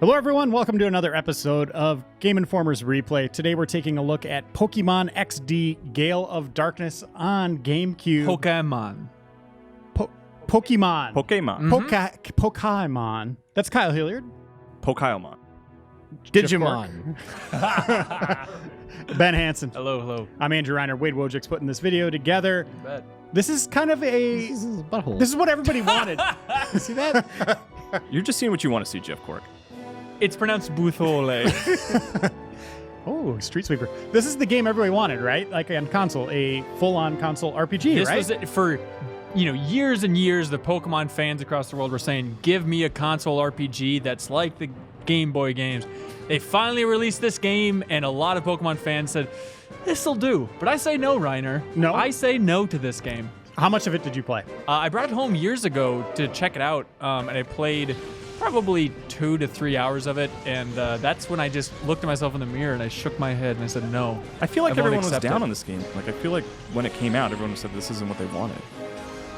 Hello everyone, welcome to another episode of Game Informer's Replay. Today we're taking a look at Pokemon XD Gale of Darkness on GameCube. Pokemon. Pokemon. Pokemon. Pokemon. That's Kyle Hilliard. Pokemon. Digimon. Ben Hanson. Hello. I'm Andrew Reiner. Wade Wojcik's putting this video together. You bet. This is kind of a... This is a butthole. This is what everybody wanted. You see that? You're just seeing what you want to see, Jeff Cork. It's pronounced Buthole. Oh, Street Sweeper. This is the game everybody wanted, right? Like on console, a full-on console RPG, This right? was it for, years and years. The Pokemon fans across the world were saying, "Give me a console RPG that's like the Game Boy games." They finally released this game, and a lot of Pokemon fans said, "This'll do." But I say no, Reiner. No? I say no to this game. How much of it did you play? I brought it home years ago to check it out, and I played probably 2 to 3 hours of it, and that's when I just looked at myself in the mirror and I shook my head and I said no. I feel like I won't everyone was accept down it. on this game. Like, I feel like when it came out, everyone said this isn't what they wanted.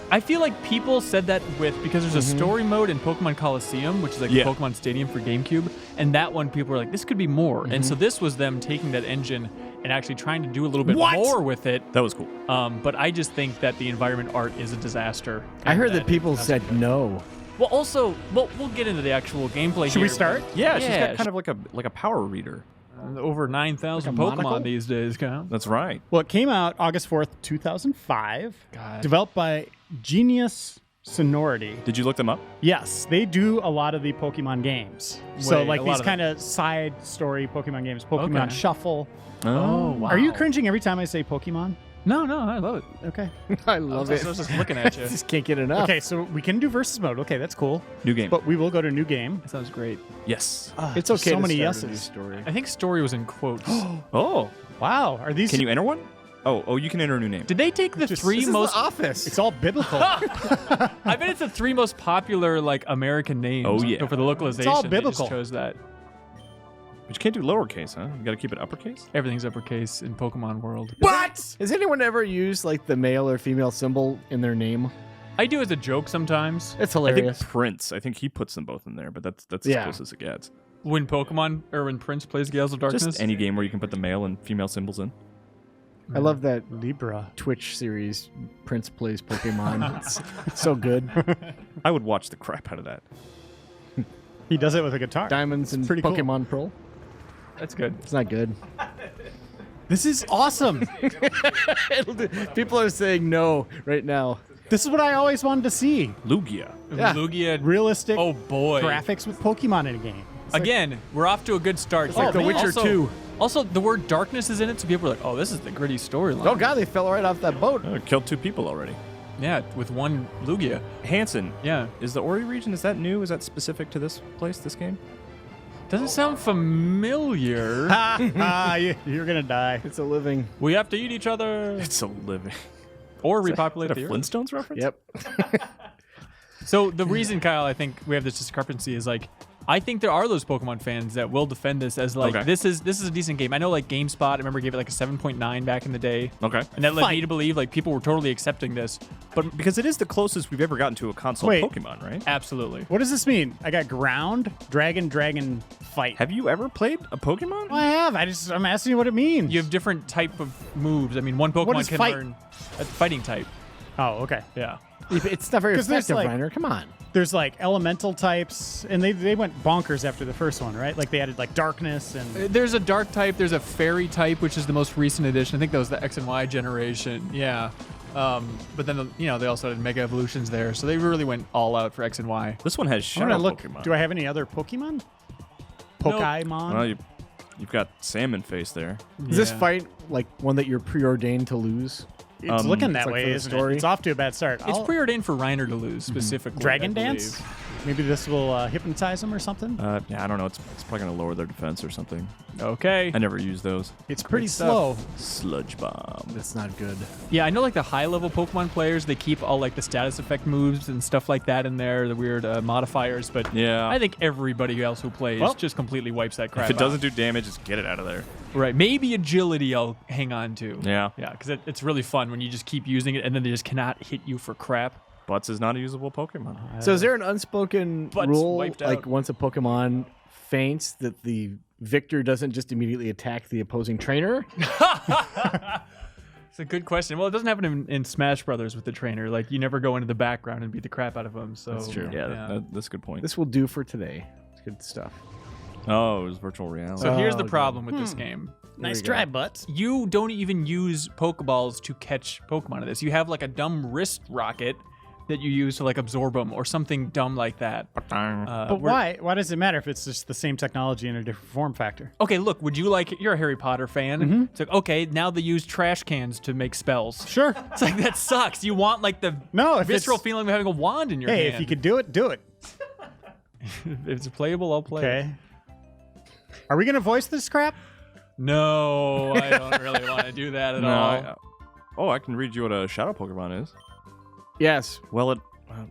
I feel like people said that because there's a story mode in Pokemon Coliseum, which is like Yeah. the Pokemon Stadium for GameCube, and that one people were like, this could be more. And so this was them taking that engine and actually trying to do a little bit more with it. That was cool. But I just think that the environment art is a disaster. I heard And that people said no. Well, also, we'll get into the actual gameplay. Should we start? Yeah, she's Yeah. got kind of like a power reader. Over 9,000 Like a monocle? Pokemon these days, Kyle. That's right. Well, it came out August 4th, 2005. God. Developed by Genius Sonority. Did you look them up? Yes, they do a lot of the Pokemon games. So Wait, like a lot these of kind of side story Pokemon games. Pokemon Okay. Shuffle. Oh, wow. Are you cringing every time I say Pokemon? No, I love it. Okay. I love I it. was just looking at you. Just can't get enough. Okay, so we can do versus mode. Okay, that's cool. New game. But we will go to new game. That sounds great. Yes. It's okay. So to many start a new yeses. story. I think story was in quotes. Oh, Wow, are these? can you enter one? Oh, you can enter a new name. Did they take the Just- three This is most? the office. It's all biblical. I bet it's the 3 most popular like American names. Oh, yeah. For the localization, all they biblical. just chose that. But you can't do lowercase, huh? You got to keep it uppercase. Everything's uppercase in Pokemon world. What? Has anyone ever used like the male or female symbol in their name? I do as a joke sometimes. It's I hilarious. think Prince. I think he puts them both in there, but that's Yeah. as close as it gets. When Prince plays Gales of Darkness. Just any game where you can put the male and female symbols in. I love that Libra. Twitch series. Prince plays Pokemon. It's so good. I would watch the crap out of that. He does it with a guitar. Diamonds and pretty cool. Pokemon Pearl. That's good. It's not good. This is awesome. People are saying no right now. This is what I always wanted to see. Lugia. Yeah. Lugia. Realistic Oh boy. graphics with Pokemon in a game. Again, we're off to a good start. It's like The man. Witcher Also- 2. Also, the word darkness is in it, so people are like, "Oh, this is the gritty storyline." Oh god, they fell right off that boat. Oh, killed 2 people already. Yeah, with one Lugia. Hanson. Yeah. Is the Ori region, is that new? Is that specific to this place, this game? Doesn't sound familiar. You're gonna die. It's a living. We have to eat each other It's a living. or Is repopulate that a the earth. Flintstones reference? Yep. So the reason, Kyle, I think we have this discrepancy is like, I think there are those Pokemon fans that will defend this as like, Okay. this is a decent game. I know like GameSpot, I remember gave it like a 7.9 back in the day. Okay. And that led me Fight. to believe like people were totally accepting this. But because it is the closest we've ever gotten to a console Wait. Pokemon, right? Absolutely. What does this mean? I got ground, dragon, fight. Have you ever played a Pokemon? I have. I'm asking you what it means. You have different type of moves. I mean, one Pokemon is can fight? learn a fighting type. Oh, okay. Yeah. It's not very 'Cause there's, effective, like- Reiner. Come on. There's like elemental types, and they went bonkers after the first one, right? Like they added like darkness and. There's a dark type. There's a fairy type, which is the most recent edition. I think that was the X and Y generation. Yeah. But then, they also had Mega Evolutions there. So they really went all out for X and Y. This one has I'm Shadow gonna look. Pokemon. Do I have any other Pokemon? Pokemon. Well, you've got Salmon Face there. Is this Yeah. fight like one that you're preordained to lose? It's looking that It's like way, for the isn't story. it? It's off to a bad start. It's I'll- preordained for Reiner to lose specifically. Dragon I believe. Dance. Maybe this will hypnotize them or something. Yeah, I don't know. It's probably going to lower their defense or something. Okay. I never use those. It's pretty stuff. slow. Sludge Bomb. That's not good. Yeah, I know like the high level Pokemon players, they keep all like the status effect moves and stuff like that in there, the weird modifiers. But Yeah. I think everybody else who plays Well, just completely wipes that crap If it doesn't out. do damage, just get it out of there. Right. Maybe agility I'll hang on to. Yeah. Yeah, because it's really fun when you just keep using it and then they just cannot hit you for crap. Butts is not a usable Pokemon. So is there an unspoken Butts rule, wiped like out. once a Pokemon feints that the victor doesn't just immediately attack the opposing trainer? It's a good question. Well, it doesn't happen in Smash Brothers with the trainer. Like, you never go into the background and beat the crap out of him. So That's true. Yeah, that's a good point. This will do for today. It's good stuff. Oh, it was virtual reality. So here's the Oh, problem with this game. Nice we go. try, butts. You don't even use Pokeballs to catch Pokemon in this. You have like a dumb wrist rocket that you use to like absorb them or something dumb like that. But why? Why does it matter if it's just the same technology in a different form factor? Okay, look, would you like, you're a Harry Potter fan. It's like, okay, now they use trash cans to make spells. Sure. It's like, that sucks. You want like the No, if visceral it's, feeling of having a wand in your hey, hand. if you could do it, do it. If it's playable, I'll play it. Okay. Are we gonna voice this crap? No, I don't really want to do that at all. I can read you what a shadow Pokemon is. Yes. Well,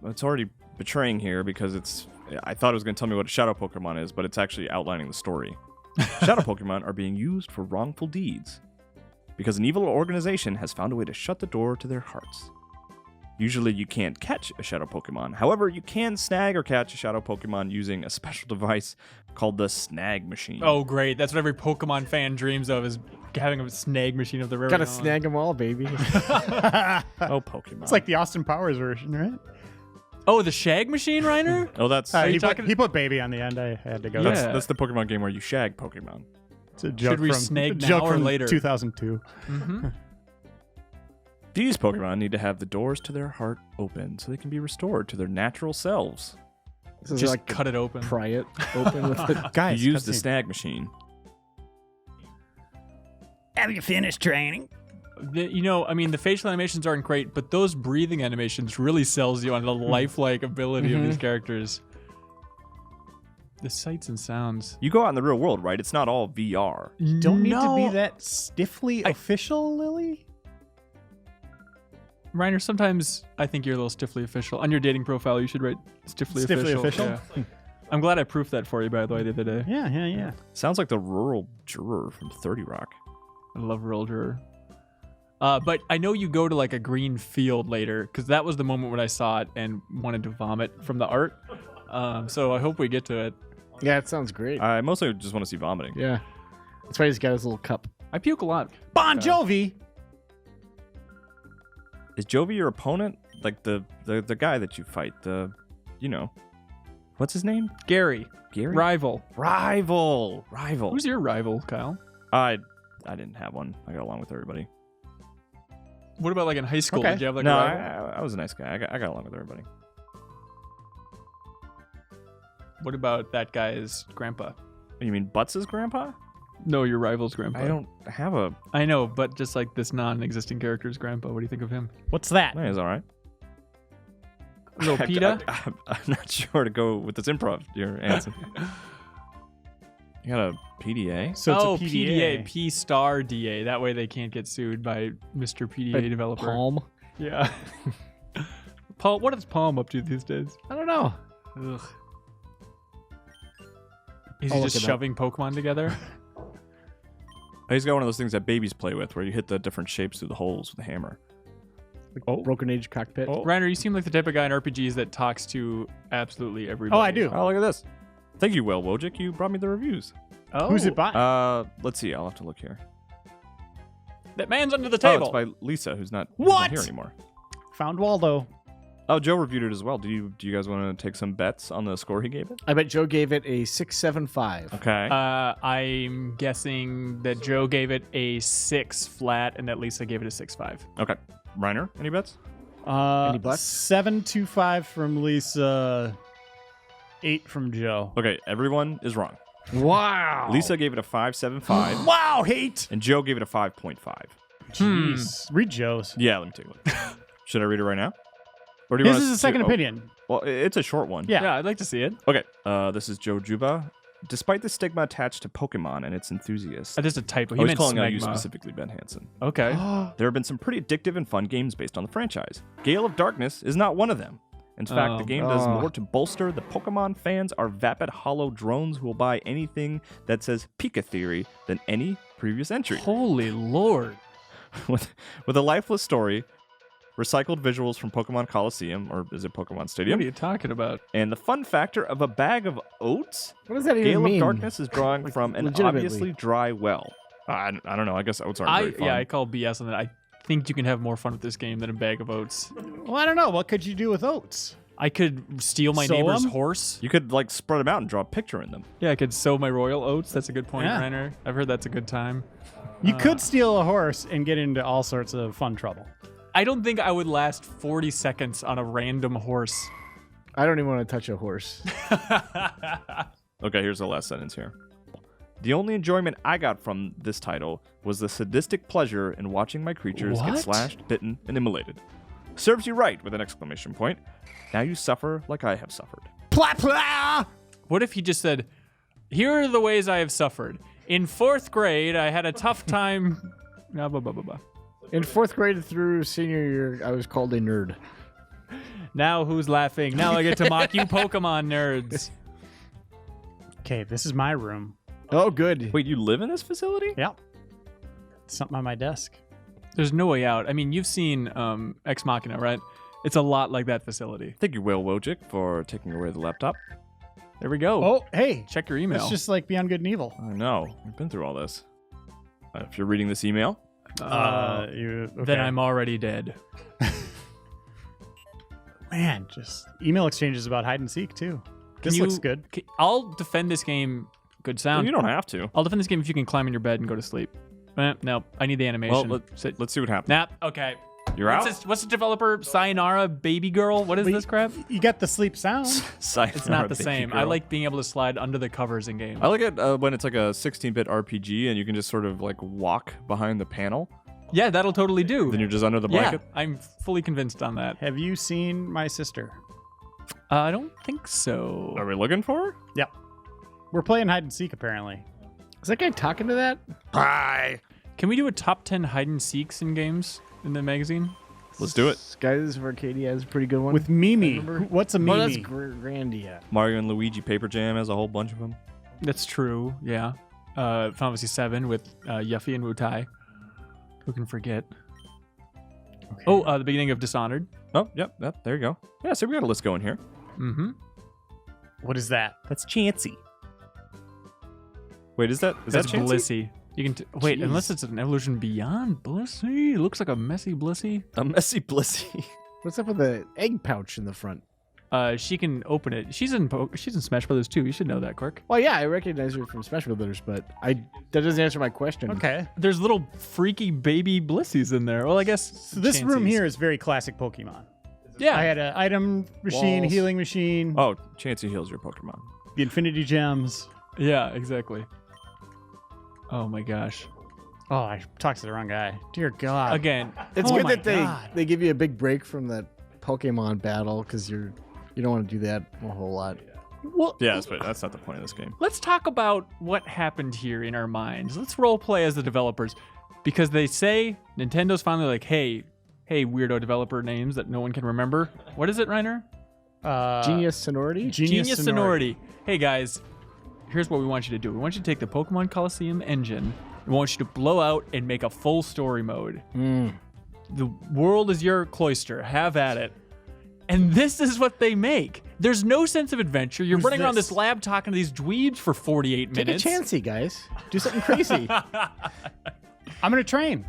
it's already betraying here because I thought it was going to tell me what a shadow Pokemon is, but it's actually outlining the story. Shadow Pokemon are being used for wrongful deeds because an evil organization has found a way to shut the door to their hearts. Usually you can't catch a shadow Pokemon. However, you can snag or catch a shadow Pokemon using a special device called the snag machine. Oh, great. That's what every Pokemon fan dreams of, is having a snag machine of their very Gotta own. snag them all, baby. Oh, Pokemon. It's like the Austin Powers version, right? Oh, the shag machine, Reiner? Oh, that's He put baby on the end. I had to go. Yeah. that's the Pokemon game where you shag Pokemon. It's a joke Should we from, snag a now joke or from later? 2002. These Pokemon need to have the doors to their heart open so they can be restored to their natural selves. This is Just like cut it open. pry it open with it. Guys, You use the cutscene. snag machine. Have you finished training? The facial animations aren't great, but those breathing animations really sells you on the lifelike ability of these characters. The sights and sounds. You go out in the real world, right? It's not all VR. Don't need to be that stiffly official, Lily. Reiner, sometimes I think you're a little stiffly official. On your dating profile, you should write stiffly official. Yeah. I'm glad I proofed that for you, by the way, the other day. Yeah. Sounds like the rural juror from 30 Rock. I love Rural Juror. But I know you go to like a green field later, because that was the moment when I saw it and wanted to vomit from the art. So I hope we get to it. Yeah, it sounds great. I mostly just want to see vomiting. Yeah. That's why he's got his little cup. I puke a lot. Bon Jovi. Is Jovi your opponent? Like the guy that you fight? What's his name? Gary. Gary? Rival. Rival. Who's your rival, Kyle? I didn't have one. I got along with everybody. What about like in high school? Okay. Did you have like No, a rival? I was a nice guy. I got along with everybody. What about that guy's grandpa? You mean Butts' grandpa? No, your rival's grandpa. I don't have a... I know, but just like this non-existing character's grandpa. What do you think of him? What's that? He's all right. Little PETA? I'm not sure to go with this improv here, Hanson. You got a PDA? So it's a PDA. P-star DA. That way they can't get sued by Mr. PDA developer. Palm? Yeah. Paul, what is Palm up to these days? I don't know. Ugh. Is I'll he look just it up. shoving Pokemon together? He's got one of those things that babies play with where you hit the different shapes through the holes with a hammer. Like Broken Age cockpit. Oh. Reiner, you seem like the type of guy in RPGs that talks to absolutely everybody. Oh, I do. Oh, look at this. Thank you, Will Wojcik. You brought me the reviews. Oh. Who's it by? Let's see. I'll have to look here. That man's under the Oh, table. it's by Lisa, who's not What? here anymore. Found Waldo. Oh, Joe reviewed it as well. Do you guys want to take some bets on the score he gave it? I bet Joe gave it a 6.75. Okay. I'm guessing that Joe gave it a 6 flat and that Lisa gave it a 6.5. Okay. Reiner, any bets? Any butts? 725 from Lisa. 8 from Joe. Okay, everyone is wrong. Wow. Lisa gave it a 5.75, Wow, hate. and Joe gave it a 5.5. Jeez. Read Joe's. Yeah, let me take a look. Should I read it right now? Or do you This want is us a second to- opinion. Well, it's a short one. Yeah. Yeah, I'd like to see it. Okay. This is Joe Juba. Despite the stigma attached to Pokemon and its enthusiasts, Just a typo. I He was meant calling out you smegma. specifically, Ben Hanson. Okay. There have been some pretty addictive and fun games based on the franchise. Gale of Darkness is not one of them. In fact, the game does more to bolster the Pokemon fans are vapid hollow drones who will buy anything that says Pika Theory than any previous entry. Holy Lord. with a lifeless story, recycled visuals from Pokemon Coliseum, or is it Pokemon Stadium? What are you talking about? And the fun factor of a bag of oats. What does that even Gale mean? of Darkness is drawing from an legitimately. obviously dry well. I don't know. I guess oats aren't very fun. I call BS on that. I think you can have more fun with this game than a bag of oats. Well, I don't know. What could you do with oats? I could steal my Sow neighbor's 'em? horse. You could like spread them out and draw a picture in them. Yeah, I could sow my royal oats. That's a good point, Yeah. Reiner. I've heard that's a good time. You could steal a horse and get into all sorts of fun trouble. I don't think I would last 40 seconds on a random horse. I don't even want to touch a horse. Okay, here's the last sentence here. The only enjoyment I got from this title was the sadistic pleasure in watching my creatures get What? slashed, bitten, and immolated. Serves you right with an exclamation point. Now you suffer like I have suffered. Plah, plah! What if he just said, here are the ways I have suffered. In 4th grade, I had a tough time. Blah, blah, blah, blah, blah. In 4th grade through senior year, I was called a nerd. Now who's laughing? Now I get to mock you Pokemon nerds. Okay, this is my room. Oh, good. Wait, you live in this facility? Yep. Something on my desk. There's no way out. I mean, you've seen Ex Machina, right? It's a lot like that facility. Thank you, Will Wojcik, for taking away the laptop. There we go. Oh, hey. Check your email. It's just like Beyond Good and Evil. I know. We've been through all this. If you're reading this email, Okay. Then I'm already dead. Man, just email exchanges about hide and seek, too. This looks good. I'll defend this game. Good sound. you don't have to. I'll defend this game if you can climb in your bed and go to sleep. No, I need the animation. Well, Sit. let's see what happens. Nah, okay. You're out? What's the developer? Sayonara Baby Girl? What is this crap? You got the sleep sound. It's not the same. I like being able to slide under the covers in games. I like it when it's like a 16-bit RPG and you can just sort of like walk behind the panel. Yeah, that'll totally do. Then you're just under the Yeah, blanket. I'm fully convinced on that. Have you seen my sister? I don't think so. Are we looking for her? Yep. We're playing hide and seek, apparently. Is that guy talking to that? Hi. Can we do a top 10 hide and seeks in games in the magazine? Let's do it. Skies of Arcadia has a pretty good one. With Mimi. Remember? What's a Oh, Mimi? that's Grandia. Mario and Luigi Paper Jam has a whole bunch of them. That's true, yeah. Final Fantasy 7 with Yuffie and Wutai. Who can forget? Okay. Oh, the beginning of Dishonored. Oh, yep, there you go. Yeah, so we got a list going here. Mm-hmm. What is that? That's Chansey. Wait, is that That's Chansey? Blissey. You can wait, Jeez. unless it's an evolution beyond Blissey. It looks like a messy Blissey. A messy Blissey. What's up with the egg pouch in the front? She can open it. She's in Smash Brothers too. You should know that, Cork. Well, yeah, I recognize her from Smash Brothers, but that doesn't answer my question. Okay. There's little freaky baby Blissies in there. Well, I guess So this room Chanseys. here is very classic Pokemon. Yeah. I had an item machine, Walls. healing machine, Oh, Chansey heals your Pokemon. the Infinity Gems. Yeah, exactly. Oh my gosh. Oh, I talked to the wrong guy. Dear God. Again, It's Oh good my that God. they give you a big break from that Pokemon battle because you don't want to do that a whole lot. well, Yeah, that's not the point of this game. let's talk about what happened here in our minds. Let's role play as the developers, because they say Nintendo's finally like, hey, weirdo developer names that no one can remember. What is it, Reiner? Genius Sonority? Genius Sonority. Hey guys, here's what we want you to do. We want you to take the Pokemon Coliseum engine. We want you to blow out and make a full story mode. The world is your cloister. Have at it. And this is what they make. There's no sense of adventure. You're Who's running around this? this lab talking to these dweebs for 48 Take minutes. a chancey, guys. Do something crazy. I'm going to train.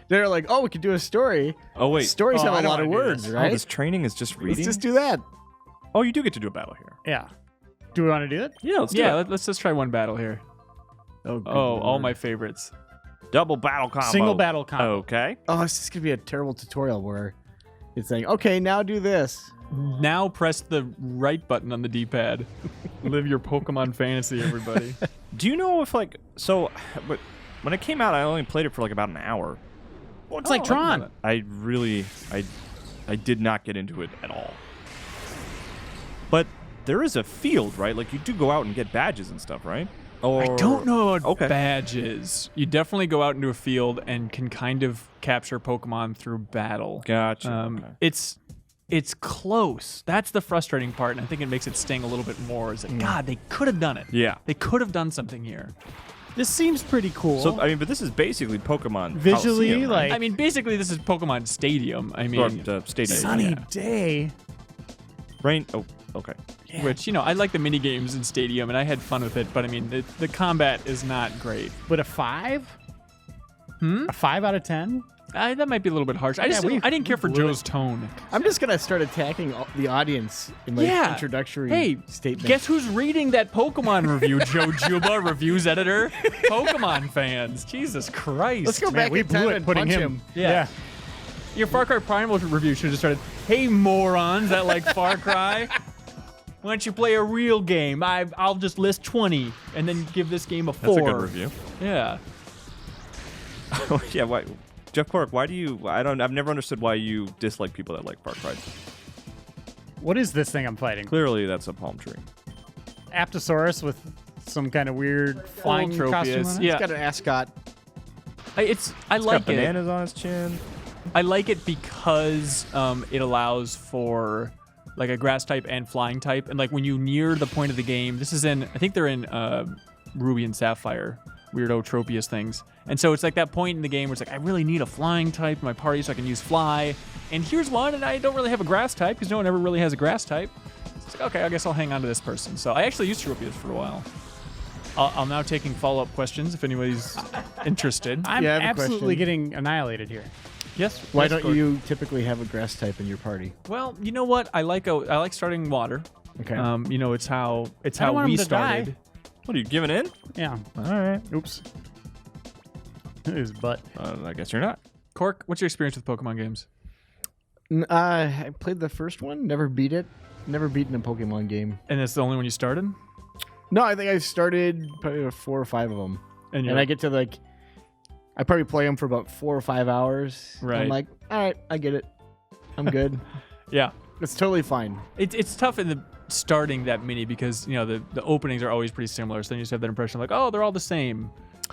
They're like, oh, we could do a story. Oh, wait. Stories Oh, have I a don't lot of wanna do words, this. Oh, right? this training is just reading? Let's just do that. Oh, you do get to do a battle here. Yeah. Do we want to do it? Yeah, let's do Yeah, it. let's just try one battle here. Oh, good Oh, all lord. my favorites. Double battle combo. Single battle combo. Okay. Oh, it's just gonna be a terrible tutorial where it's saying, okay, now do this. Now press the right button on the D-pad. Live your Pokemon fantasy, everybody. Do you know if but when it came out, I only played it for like about an hour. Well, it's like Tron. I did not get into it at all. But there is a field, right? Like you do go out and get badges and stuff, right? Or I don't know about Okay. badges. You definitely go out into a field and can kind of capture Pokemon through battle. Gotcha. Okay. It's close. That's the frustrating part, and I think it makes it sting a little bit more. Is that God, they could have done it. Yeah. They could have done something here. This seems pretty cool. So I mean, but this is basically Pokemon Visually, Coliseum, right? like- I mean, basically, this is Pokemon Stadium. I mean, Or, Stadium. sunny yeah. day. Rain. Oh, okay. which, I like the mini games in Stadium, and I had fun with it, but I mean, the combat is not great. But a 5? A 5 out of 10? That might be a little bit harsh. I didn't care for Joe's tone. I'm just gonna start attacking the audience in my introductory statement. Guess who's reading that Pokemon review? Joe Juba, reviews editor. Pokemon fans. Jesus Christ. Let's go back we in blew time it and putting punch him. Yeah. Your Far Cry Primal review should have started, hey, morons that like Far Cry. Why don't you play a real game? I'll just list 20 and then give this game a 4. That's a good review. Yeah. Yeah. Why, Jeff Cork? Why do you? I've never understood why you dislike people that like Far Cry. What is this thing I'm fighting? Clearly, that's a palm tree. Aptosaurus with some kind of weird flying Tropius, costume on it? yeah. It's got an ascot. I like Got it. bananas on his chin. I like it because it allows for like a grass type and flying type, and like when you near the point of the game, I think they're in Ruby and Sapphire, weirdo Tropius things, and so it's like that point in the game where it's like I really need a flying type in my party so I can use fly, and here's one, and I don't really have a grass type because no one ever really has a grass type. So it's like, okay, I guess I'll hang on to this person. So I actually used Tropius for a while. I'm now taking follow-up questions if anybody's interested. I'm Yeah, I have a absolutely question. getting annihilated here. Yes. Why yes, don't Gordon. you typically have a grass type in your party? Well, you know what? I like starting water. Okay. It's how don't want we him to die. started. What are you giving in? Yeah. All right. Oops. His butt. I guess you're not. Cork, what's your experience with Pokemon games? I played the first one, never beat it. Never beaten a Pokemon game. And that's the only one you started? No, I think I started probably 4 or 5 of them. And And I get to I probably play them for about 4 or 5 hours. Right. I'm like, all right, I get it. I'm good. yeah. It's totally fine. It's tough in the starting that many because, the openings are always pretty similar. So then you just have that impression like, oh, they're all the same.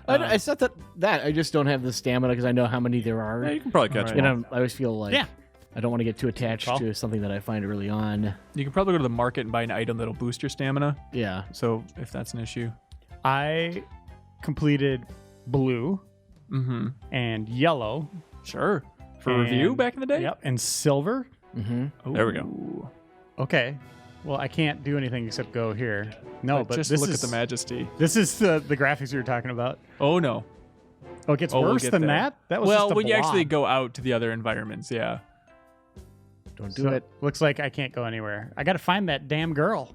It's not that I just don't have the stamina because I know how many there are. Yeah, you can probably catch Right. them. And I always feel like Yeah. I don't want to get too attached Call. to something that I find early on. You can probably go to the market and buy an item that'll boost your stamina. Yeah. So if that's an issue. I completed blue Mm-hmm. and yellow. Sure. For review and- back in the day? Yep. And silver. Mm-hmm. There we go. Ooh. Okay. Well, I can't do anything except go here. No, but just this look is at the majesty. This is the graphics you were talking about. Oh, no. Oh, it gets We'll worse get than there. that? That was Well, just a when you actually blob. go out to the other environments, yeah. Don't do So, it. Looks like I can't go anywhere. I got to find that damn girl.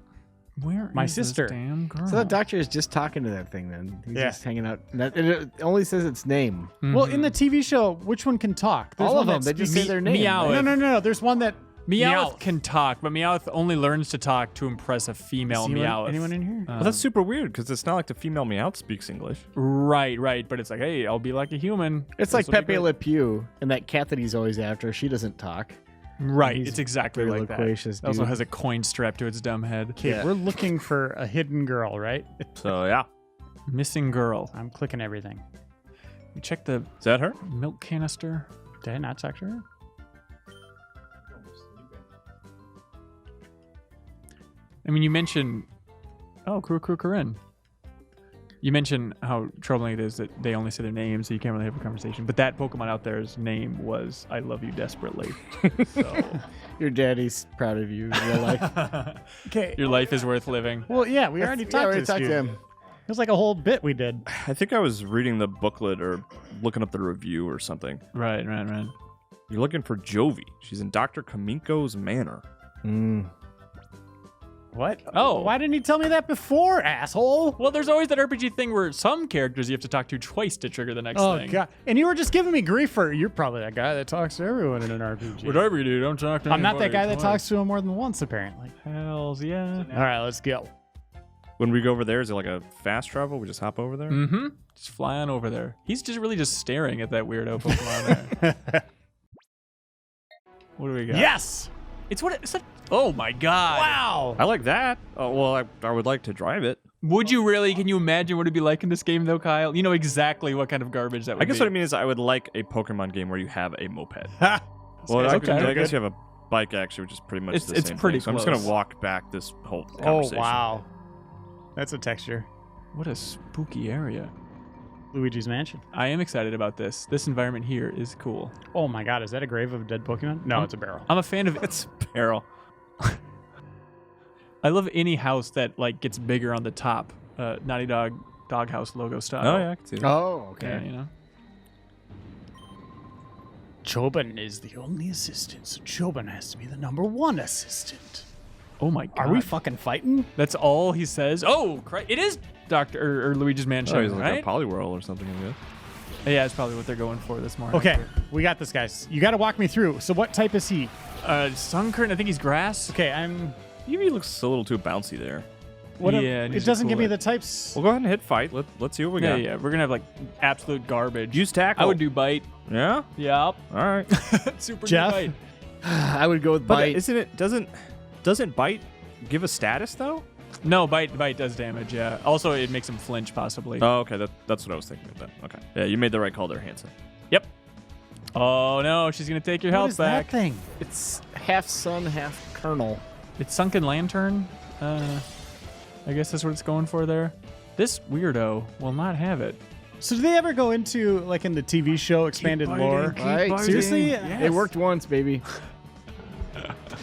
Where My is this sister. damn girl? So that doctor is just talking to that thing then. He's Yeah. just hanging out. And it only says its name. Well, in the TV show, which one can talk? There's All one of them. that They just speaks- say their name. Meow. No. There's one that Meowth can talk, but Meowth only learns to talk to impress a female Is Meowth. anyone in here? Well, that's super weird because it's not like the female Meowth speaks English. Right. But it's like, hey, I'll be like a human. It's This like will be Pepe great. Le Pew and that cat that he's always after. She doesn't talk. Right. He's It's exactly very like that. loquacious, It also dude. has a coin strapped to its dumb head. Okay, Yeah. we're looking for a hidden girl, right? So yeah, Missing girl. I'm clicking everything. You check the is that her? milk canister. Did I not talk to her? I mean, you mentioned. Oh, Corinne. You mentioned how troubling it is that they only say their names, so you can't really have a conversation. But that Pokemon out there's name was "I love you desperately." So Your daddy's proud of you in real life. Okay. your life is worth living. Well, yeah, we already talked to this dude. him. It was like a whole bit we did. I think I was reading the booklet or looking up the review or something. Right. You're looking for Jovi. She's in Dr. Kaminko's manor. What? Oh. Why didn't he tell me that before, asshole? Well, there's always that RPG thing where some characters you have to talk to twice to trigger the next Oh, thing. God. And you were just giving me grief for, you're probably that guy that talks to everyone in an RPG. Whatever you do, don't talk to I'm not that anybody guy that twice. talks to him more than once, apparently. Hells yeah. All right, let's go. When we go over there, is it like a fast travel? We just hop over there? Mm-hmm. Just fly on over there. He's just really just staring at that weirdo Pokemon there. What do we got? Yes! It's what it's like. Oh my god. Wow! I like that. Oh, well, I would like to drive it. Would you really? Can you imagine what it'd be like in this game though, Kyle? You know exactly what kind of garbage that would I guess be. what I mean is I would like a Pokemon game where you have a moped. Ha! Well, guy's I, okay. I guess you have a bike actually, which is pretty much the It's same pretty thing. So I'm just close. gonna walk back this whole Oh, conversation. wow. That's a texture. What a spooky area. Luigi's Mansion. I am excited about this. This environment here is cool. Oh my god, is that a grave of a dead Pokemon? No, it's a barrel. I'm a fan of It's barrel. I love any house that like gets bigger on the top. Naughty Dog Doghouse logo style. Oh yeah, I can see that. Oh, Yeah, okay. you know. Choban is the only assistant, so Choban has to be the number one assistant. Oh my god. Are we fucking fighting? That's all he says. Oh, it is Doctor or Luigi's Mansion, Oh, he's like right? a Poliwhirl or something, I guess. Yeah, it's probably what they're going for this morning. Okay, we got this, guys. You got to walk me through. So what type is he? Sunkern, I think he's grass. Okay, I'm... Eevee looks a little too bouncy there. What Yeah, it it needs to doesn't cool give me it. the types. We'll go ahead and hit fight. Let's see what we Yeah, got. yeah. We're gonna have like absolute garbage. Use tackle. I would do bite. Yeah? Yep. All right. Super Jeff? good bite. I would go with But bite. isn't it doesn't bite give a status though? No, bite does damage. Yeah. Also, it makes him flinch possibly. Oh, okay. That's what I was thinking of then. Okay. Yeah, you made the right call there, Hanson. Yep. Oh no, she's gonna take your What health is back. that thing? It's half sun, half kernel. It's Sunken Lantern. I guess that's what it's going for there. This weirdo will not have it. So do they ever go into, like in the TV show, expanded lore? Right? Seriously? It worked once, baby.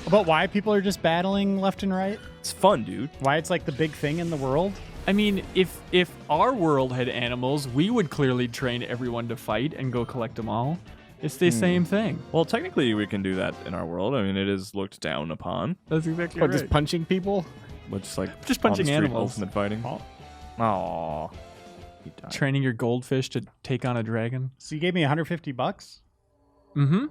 About why people are just battling left and right? It's fun, dude. Why it's like the big thing in the world? I mean, if our world had animals, we would clearly train everyone to fight and go collect them all. It's the same thing. Well, technically, we can do that in our world. I mean, it is looked down upon. That's exactly What, just punching people? Which like Just on the punching street animals. ultimate fighting. Aww. He died. Training your goldfish to take on a dragon. So you gave me $150? Mm-hmm.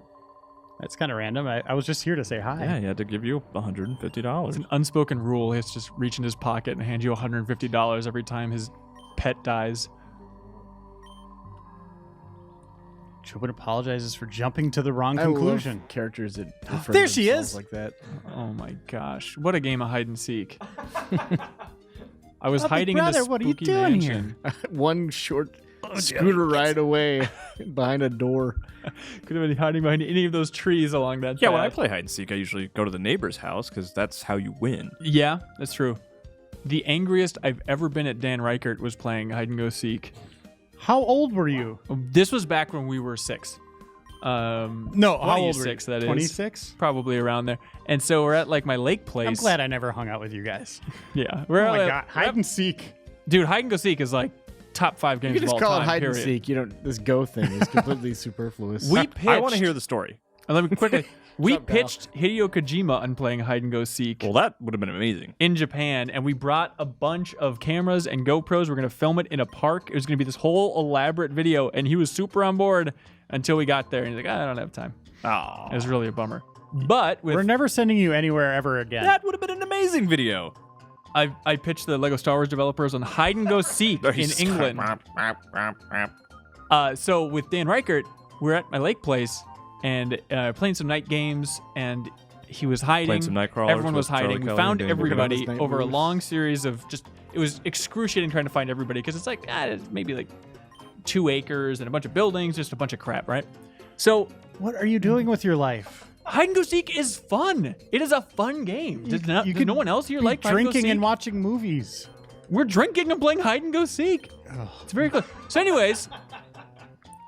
That's kind of random. I was just here to say hi. Yeah, he had to give you $150. It's an unspoken rule. He has to just reach in his pocket and hand you $150 every time his pet dies. Choban apologizes for jumping to the wrong I conclusion. love characters that refer There to she themselves is. like that. Oh my gosh. What a game of hide and seek. I was Oh, big hiding brother, in the what are you spooky doing mansion. One short scooter ride away behind a door. Could have been hiding behind any of those trees along that Yeah, when I path. play hide and seek, I usually go to the neighbor's house because that's how you win. Yeah, that's true. The angriest I've ever been at Dan Reichert was playing hide and go seek. How old were you? This was back when we were 6. No, how old were 26, you? that is. 26? Probably around there. And so we're at like my lake place. I'm glad I never hung out with you guys. Yeah. We're Oh my at, god, hide and seek. Dude, hide and go seek is like top 5 games You can of just all call time. it hide period. and seek. You don't. This go thing is completely superfluous. We pitched. I want to hear the story. Let me quickly. We up, Kyle? pitched Hideo Kojima on playing hide and go seek Well, that would have been amazing. in Japan, and we brought a bunch of cameras and GoPros. We're gonna film it in a park. It was gonna be this whole elaborate video, and he was super on board until we got there. And he's like, I don't have time. Oh, It was really a bummer. But with We're never sending you anywhere ever again. that would have been an amazing video. I pitched the Lego Star Wars developers on hide and go seek in England. So with Dan Reichert, we're at my lake place and playing some night games, and he was hiding. Playing some Nightcrawlers Everyone was with Charlie hiding. We Kelly found and Dan Buchanan. everybody Night over a moves. long series of just. It was excruciating trying to find everybody because it's like it's maybe like 2 acres and a bunch of buildings, just a bunch of crap, right? So What are you doing with your life? hide and go seek is fun. It is a fun game. Does could no one else here be like hide and go drinking and seek? watching movies. We're drinking and playing hide and go seek. Ugh. It's very cool. So, anyways,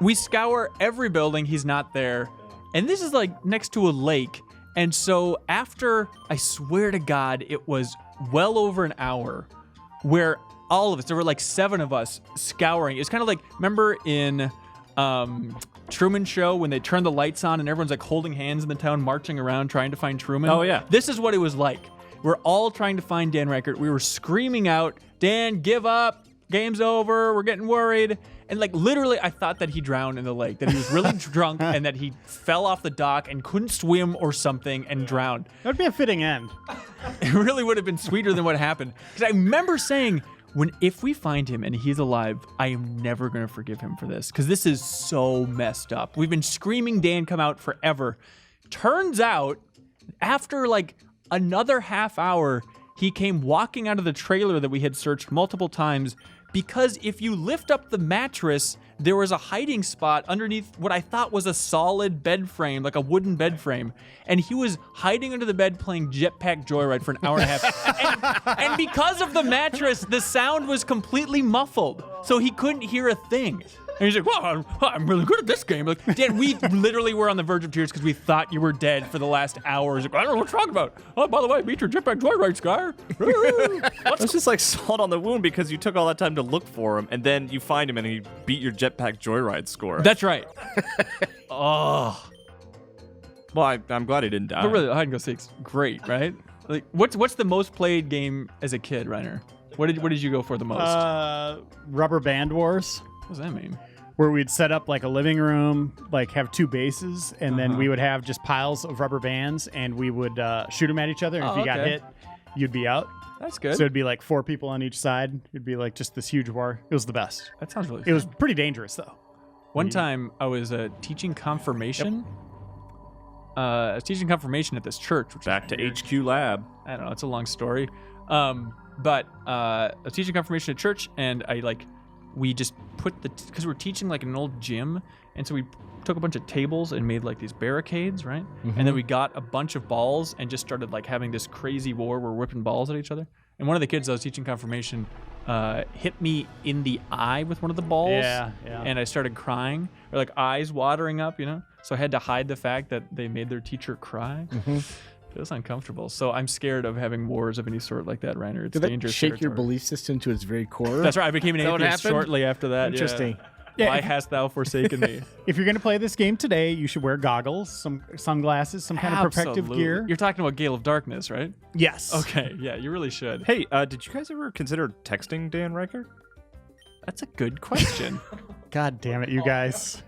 we scour every building. He's not there. And this is like next to a lake. And so, after, I swear to God, it was well over an hour where all of us, there were like 7 of us scouring. It's kind of like, remember in Truman Show when they turn the lights on and everyone's like holding hands in the town, marching around trying to find Truman? Oh, yeah. This is what it was like. We're all trying to find Dan Reichert. We were screaming out, Dan, give up. Game's over. We're getting worried. And like literally, I thought that he drowned in the lake, that he was really drunk and that he fell off the dock and couldn't swim or something and drowned. That would be a fitting end. It really would have been sweeter than what happened. Because I remember saying, if we find him and he's alive, I am never going to forgive him for this. Because this is so messed up. We've been screaming Dan come out forever. Turns out, after like another half hour, he came walking out of the trailer that we had searched multiple times, because if you lift up the mattress, there was a hiding spot underneath what I thought was a solid bed frame, like a wooden bed frame. And he was hiding under the bed playing Jetpack Joyride for an hour and a half. and because of the mattress, the sound was completely muffled. So he couldn't hear a thing. And he's like, well, I'm really good at this game. Like, Dan, we literally were on the verge of tears because we thought you were dead for the last hour. He's like, I don't know what you're talking about. Oh, by the way, meet your Jetpack Joyride, Sky. That's just like salt on the wound because you took all that time to look for him, and then you find him and he beat your Jetpack Joyride score. That's right. Oh. Well, I'm glad he didn't die. But really, hide and go seek's great, right? Like, what's the most played game as a kid, Reiner? What did you go for the most? Rubber Band Wars, What does that mean? where we'd set up like a living room, like have 2 bases, and then we would have just piles of rubber bands, and we would shoot them at each other. And if you got hit, you'd be out. That's good. So it'd be like 4 people on each side. It'd be like just this huge war. It was the best. That sounds really It fun. was pretty dangerous though. One time I was teaching confirmation. I was teaching confirmation at this church. Which Back to HQ Lab. I don't know. It's a long story. But I was teaching confirmation at church, and we just put because we're teaching like an old gym, and so we took a bunch of tables and made like these barricades, right? And then we got a bunch of balls and just started like having this crazy war. We're whipping balls at each other. And one of the kids I was teaching confirmation hit me in the eye with one of the balls. Yeah. And I started crying, or like eyes watering up, So I had to hide the fact that they made their teacher cry. It was uncomfortable. So I'm scared of having wars of any sort like that, Reiner. It's Did that dangerous. shake your territory. belief system to its very core? That's right. I became an that what atheist happened? shortly after that. Interesting. Yeah, Why if- hast thou forsaken me? If you're going to play this game today, you should wear goggles, some sunglasses, some kind of protective Absolutely. gear. You're talking about Gale of Darkness, right? Yes. Okay. Yeah, you really should. Hey, did you guys ever consider texting Dan Riker? That's a good question. God damn it, you guys.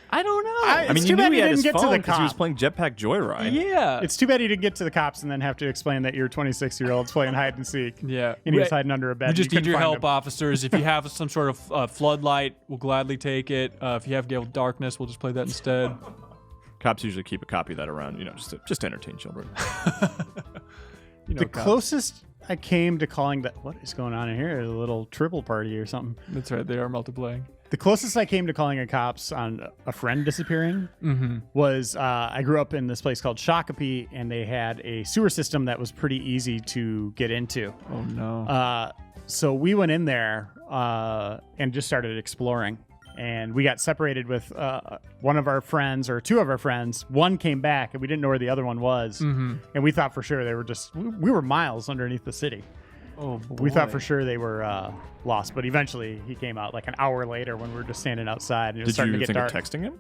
I don't know. I mean, It's you too knew bad he you had didn't his get to phone the because he was cop. playing Jetpack Joyride. yeah. It's too bad you didn't get to the cops and then have to explain that you're 26-year-olds playing hide and seek. Yeah. And he was hiding under a bed. We just You need your couldn't find help, him. officers. If you have some sort of floodlight, we'll gladly take it. If you have Gale of Darkness, we'll just play that instead. Cops usually keep a copy of that around, just to entertain children. The closest I came to calling that, what is going on in here? A little triple party or something. That's right. They are multiplying. The closest I came to calling the cops on a friend disappearing was I grew up in this place called Shakopee, and they had a sewer system that was pretty easy to get into. Oh, no. So we went in there and just started exploring. And we got separated with one of our friends or 2 of our friends. One came back, and we didn't know where the other one was. And we thought for sure they were we were miles underneath the city. Oh, boy. We thought for sure they were lost, but eventually he came out like an hour later when we were just standing outside and it was Did starting you to get think dark. of texting him?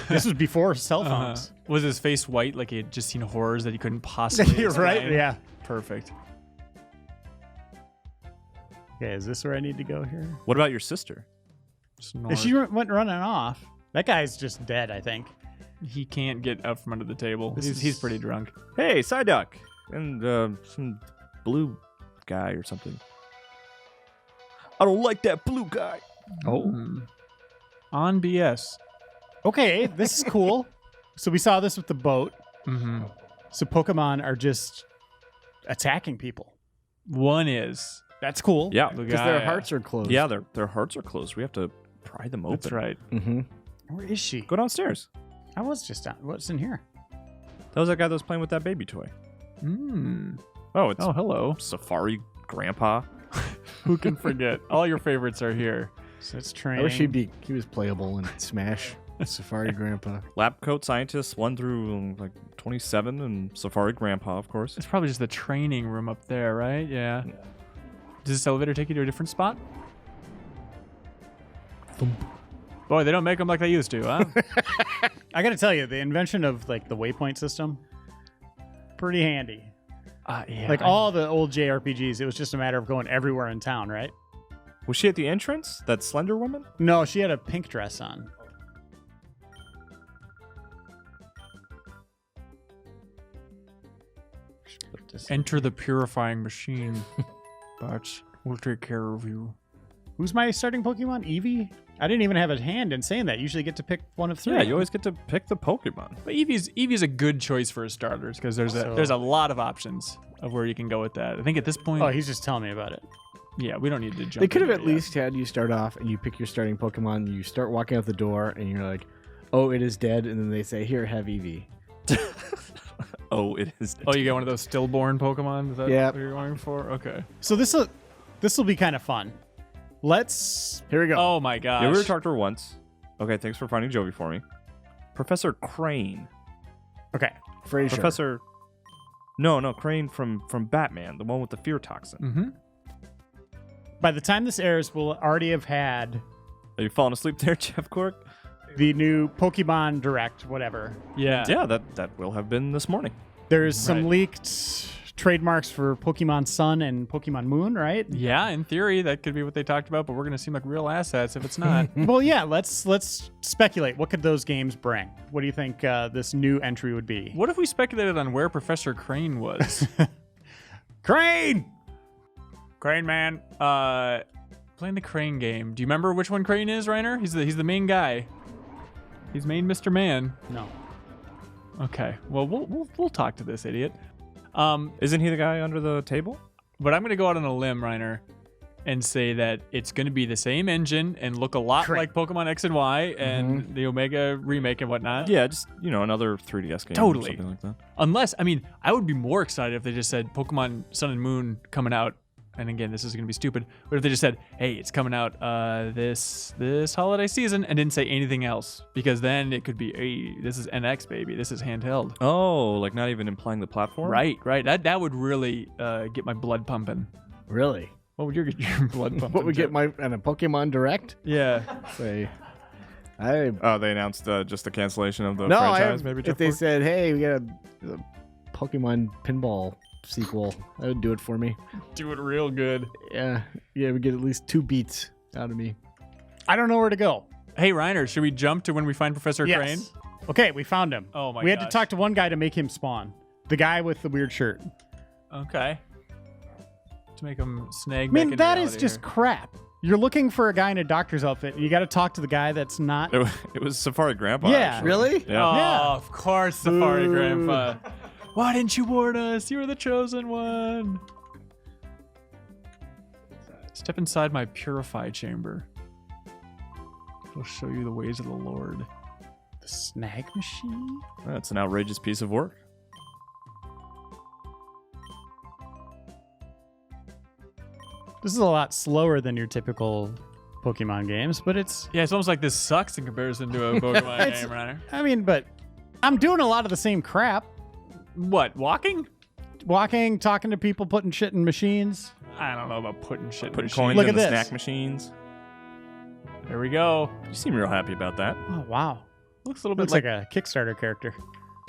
This was before cell phones. Was his face white like he had just seen horrors that he couldn't possibly You're right. explain? Yeah. Perfect. Okay, is this where I need to go here? What about your sister? Snort. She went running off. That guy's just dead, I think. He can't get up from under the table. This He's is- pretty drunk. Hey, Psyduck. And some blue guy or something. I don't like that blue guy. On BS. Okay, this is cool. So we saw this with the boat. Mm-hmm. So Pokemon are just attacking people. One is. That's cool. Yeah. Because their hearts are closed. Yeah, their hearts are closed. We have to pry them open. That's right. Mm-hmm. Where is she? Go downstairs. I was just down. What's in here? That was that guy that was playing with that baby toy. Mm. Oh, it's Oh, hello. Safari Grandpa. Who can forget? All your favorites are here. So it's I training. wish he was playable in Smash. Safari Grandpa. Lab coat scientists 1 through like 27, and Safari Grandpa, of course. It's probably just the training room up there, right? Yeah. Does this elevator take you to a different spot? Boy, they don't make them like they used to, huh? I got to tell you, the invention of like the waypoint system, pretty handy. Yeah. Like all the old JRPGs, it was just a matter of going everywhere in town, right? Was she at the entrance? That slender woman? No, she had a pink dress on. Enter the purifying machine. But we'll take care of you. Who's my starting Pokemon? Eevee? I didn't even have a hand in saying that. You usually get to pick one of 3. Yeah, you always get to pick the Pokemon. But Eevee's a good choice for starters because there's a lot of options of where you can go with that. I think at this point, Oh, he's just telling me about it. Yeah, we don't need to jump. They could have into at it yet. least had you start off and you pick your starting Pokemon. You start walking out the door and you're like, "Oh, it is dead," and then they say, "Here, have Eevee." Oh, it is. Oh, you get one of those stillborn Pokemon? Is that Yep. what you're going for? Okay. So this will be kind of fun. Here we go. Oh my gosh. Yeah, we were talking to her once. Okay, thanks for finding Jovi for me. Professor Crane. Okay. Fraser. Professor. No, Crane from Batman, the one with the fear toxin. Mm-hmm. By the time this airs, we'll already have had Are you falling asleep there, Jeff Cork? the new Pokemon Direct, whatever. Yeah. Yeah, that will have been this morning. There's some Right. leaked trademarks for Pokemon Sun and Pokemon Moon, right? Yeah, in theory, that could be what they talked about, but we're going to seem like real assets if it's not. Well, yeah, let's speculate. What could those games bring? What do you think this new entry would be? What if we speculated on where Professor Crane was? Crane! Crane Man. Playing the Crane game. Do you remember which one Crane is, Reiner? He's the main guy. He's main Mr. Man. No. Okay. Well, we'll talk to this idiot. Isn't he the guy under the table? But I'm going to go out on a limb, Reiner, and say that it's going to be the same engine and look a lot Crane. like Pokemon X and Y and the Omega remake and whatnot. Yeah, just another 3DS game. Totally. Or something like that. Unless, I mean, I would be more excited if they just said Pokemon Sun and Moon coming out. And again, this is going to be stupid. But if they just said, hey, it's coming out this holiday season and didn't say anything else. Because then it could be, hey, this is NX, baby. This is handheld. Oh, like not even implying the platform? Right. That would really get my blood pumping. Really? What would your blood pumping? What would get Jeff? on a Pokemon Direct? Yeah. Say, I Oh, they announced just the cancellation of the no. franchise, maybe, If Jeff they Cork? said, "Hey, we got a Pokemon pinball sequel," that would do it for me. Do it real good. Yeah, we get at least 2 beats out of me. I don't know where to go. Hey, Reiner, should we jump to when we find Professor Crane? Yes. Okay, we found him. Oh my We had to gosh. talk to one guy to make him spawn. The guy with the weird shirt. Okay. To make him snag I mean, back into that is reality just here. crap. You're looking for a guy in a doctor's outfit, and you got to talk to the guy that's not. It was Safari Grandpa. Yeah. actually. Really? Yeah. Oh, Yeah. of course, Safari Boo. Grandpa. Why didn't you warn us? You were the chosen one. Step inside my purify chamber. It'll show you the ways of the Lord. The snag machine? That's an outrageous piece of work. This is a lot slower than your typical Pokemon games, but it's. Yeah, it's almost like this sucks in comparison to a Pokemon It's- game, Reiner. I mean, but I'm doing a lot of the same crap. What, walking? Walking, talking to people, putting shit in machines. I don't know about putting shit in Putting machines. coins Look in at the this. snack machines. There we go. You seem real happy about that. Oh, wow. Looks a little bit Looks like a Kickstarter character.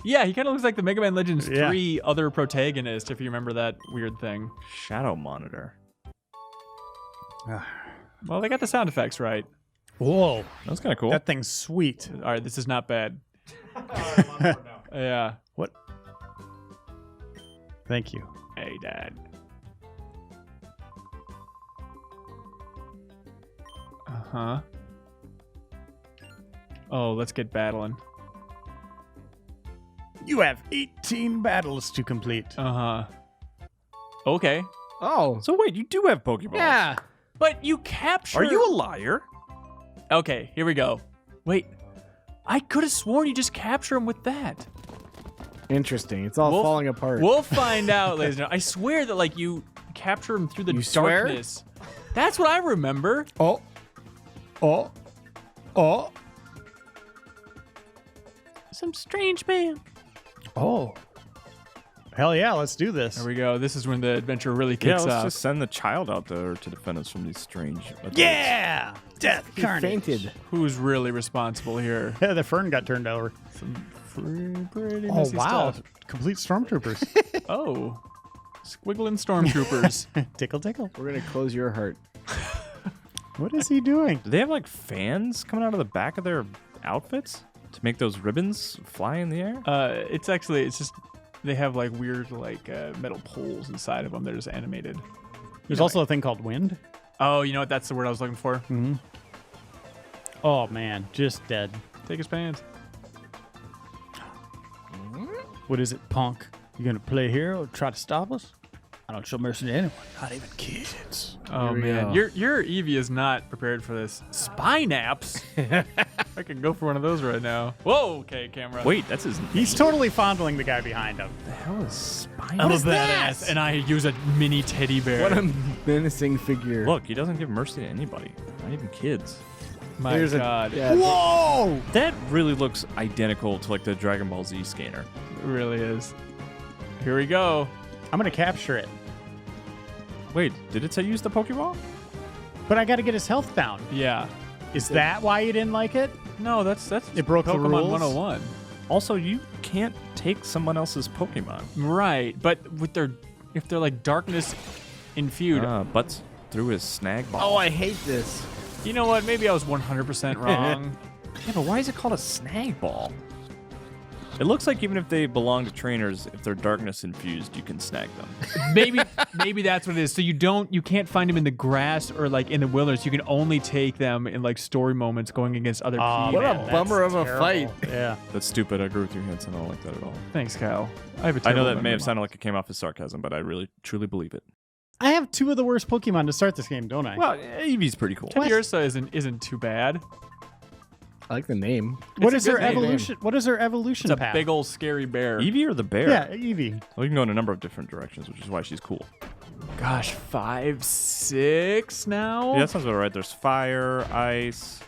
Yeah, he kind of looks like the Mega Man Legends Yeah. 3 other protagonist, if you remember that weird thing. Shadow Monitor. Well, they got the sound effects right. Whoa. That's kind of cool. That thing's sweet. All right, this is not bad. Yeah. What? Thank you. Hey, Dad. Uh-huh. Oh, let's get battling. You have 18 battles to complete. Uh-huh. Okay. Oh, So wait, you do have Pokeballs. yeah. But you capture... Are you a liar? Okay, here we go. Wait. I could have sworn you just capture them with that. Interesting. It's all We'll- falling apart. We'll find out, ladies and gentlemen. I swear that, like, you capture them through the You swear? darkness. That's what I remember. Oh. Oh. Oh. Some strange man. Oh. Hell yeah, let's do this. There we go. This is when the adventure really Yeah, kicks let's off. just send the child out there to defend us from these strange adults. Yeah! Death He Carnage. fainted. Who's really responsible here? Yeah, the fern got turned over. Pretty Oh, messy wow. stuff. Complete stormtroopers. Oh. Squiggling stormtroopers. Tickle, tickle. We're gonna close your heart. What is he doing? Do they have like fans coming out of the back of their outfits to make those ribbons fly in the air? It's just they have like weird like metal poles inside of them. They're just animated. There's also a thing called wind. Oh, you know what? That's the word I was looking for. Mm-hmm. Oh, man. Just dead. Take his pants. What is it, punk? You gonna play here or try to stop us? I don't show mercy to anyone, not even kids. Oh Here we man, go. your Eevee is not prepared for this. Spine apps. I could go for one of those right now. Whoa, okay, camera. Wait, that's his. He's totally fondling the guy behind him. the hell is Spine? I'm a is that? badass, and I use a mini teddy bear. What a menacing figure. Look, he doesn't give mercy to anybody, not even kids. My There's a- God, yeah. Whoa! That really looks identical to like the Dragon Ball Z scanner. it really is. Here we go. I'm gonna capture it, Wait, did it say use the Pokeball? but I got to get his health down. Yeah. Is that why you didn't like it? No, that's It broke the Pokemon rules? 101. Also, you can't take someone else's Pokemon. Right, but with if they're like darkness infused. But through his snag ball. Oh, I hate this. You know what? Maybe I was 100% wrong. Yeah, but why is it called a snag ball? It looks like even if they belong to trainers, if they're darkness infused, you can snag them. maybe that's what it is. So you can't find them in the grass or like in the wilderness. You can only take them in like story moments going against other people. What a man, bummer that's of a terrible. fight. Yeah. That's stupid. I agree with you, Hanson. I don't like that at all. Thanks, Kyle. I have a I know terrible that may memory. have sounded like it came off as sarcasm, but I really, truly believe it. I have two of the worst Pokemon to start this game, don't I? Well, Eevee's pretty cool. Teddiursa isn't too bad. I like the name. what it's is a their good name. evolution? What is their evolution It's a path? big old scary bear. Eevee or the bear? Yeah, Eevee. Well, you can go in a number of different directions, which is why she's cool. Gosh, 5, 6 now. Yeah, that sounds about right. There's fire, ice,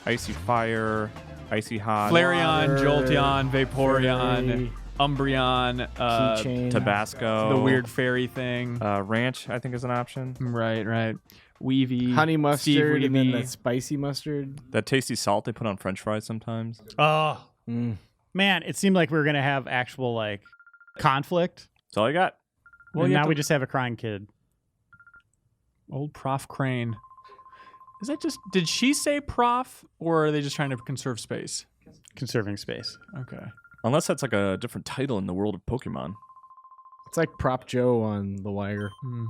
icy fire, icy hot, Flareon, Water, Jolteon, Vaporeon, Fairy, Umbreon, Keychain. Tabasco, the weird fairy thing. ranch. I think is an option. Right. Weavy, honey Steve mustard, and then Weavy. the spicy mustard. That tasty salt they put on French fries sometimes. Oh Mm. man, it seemed like we were gonna have actual like conflict. That's all I got. Well, and you have now to- we just have a crying kid. Old Prof Crane. Is that just? Did she say Prof, or are they just trying to conserve space? Conserving space. Okay. Unless that's like a different title in the world of Pokemon. It's like Prop Joe on The Wire. Hmm.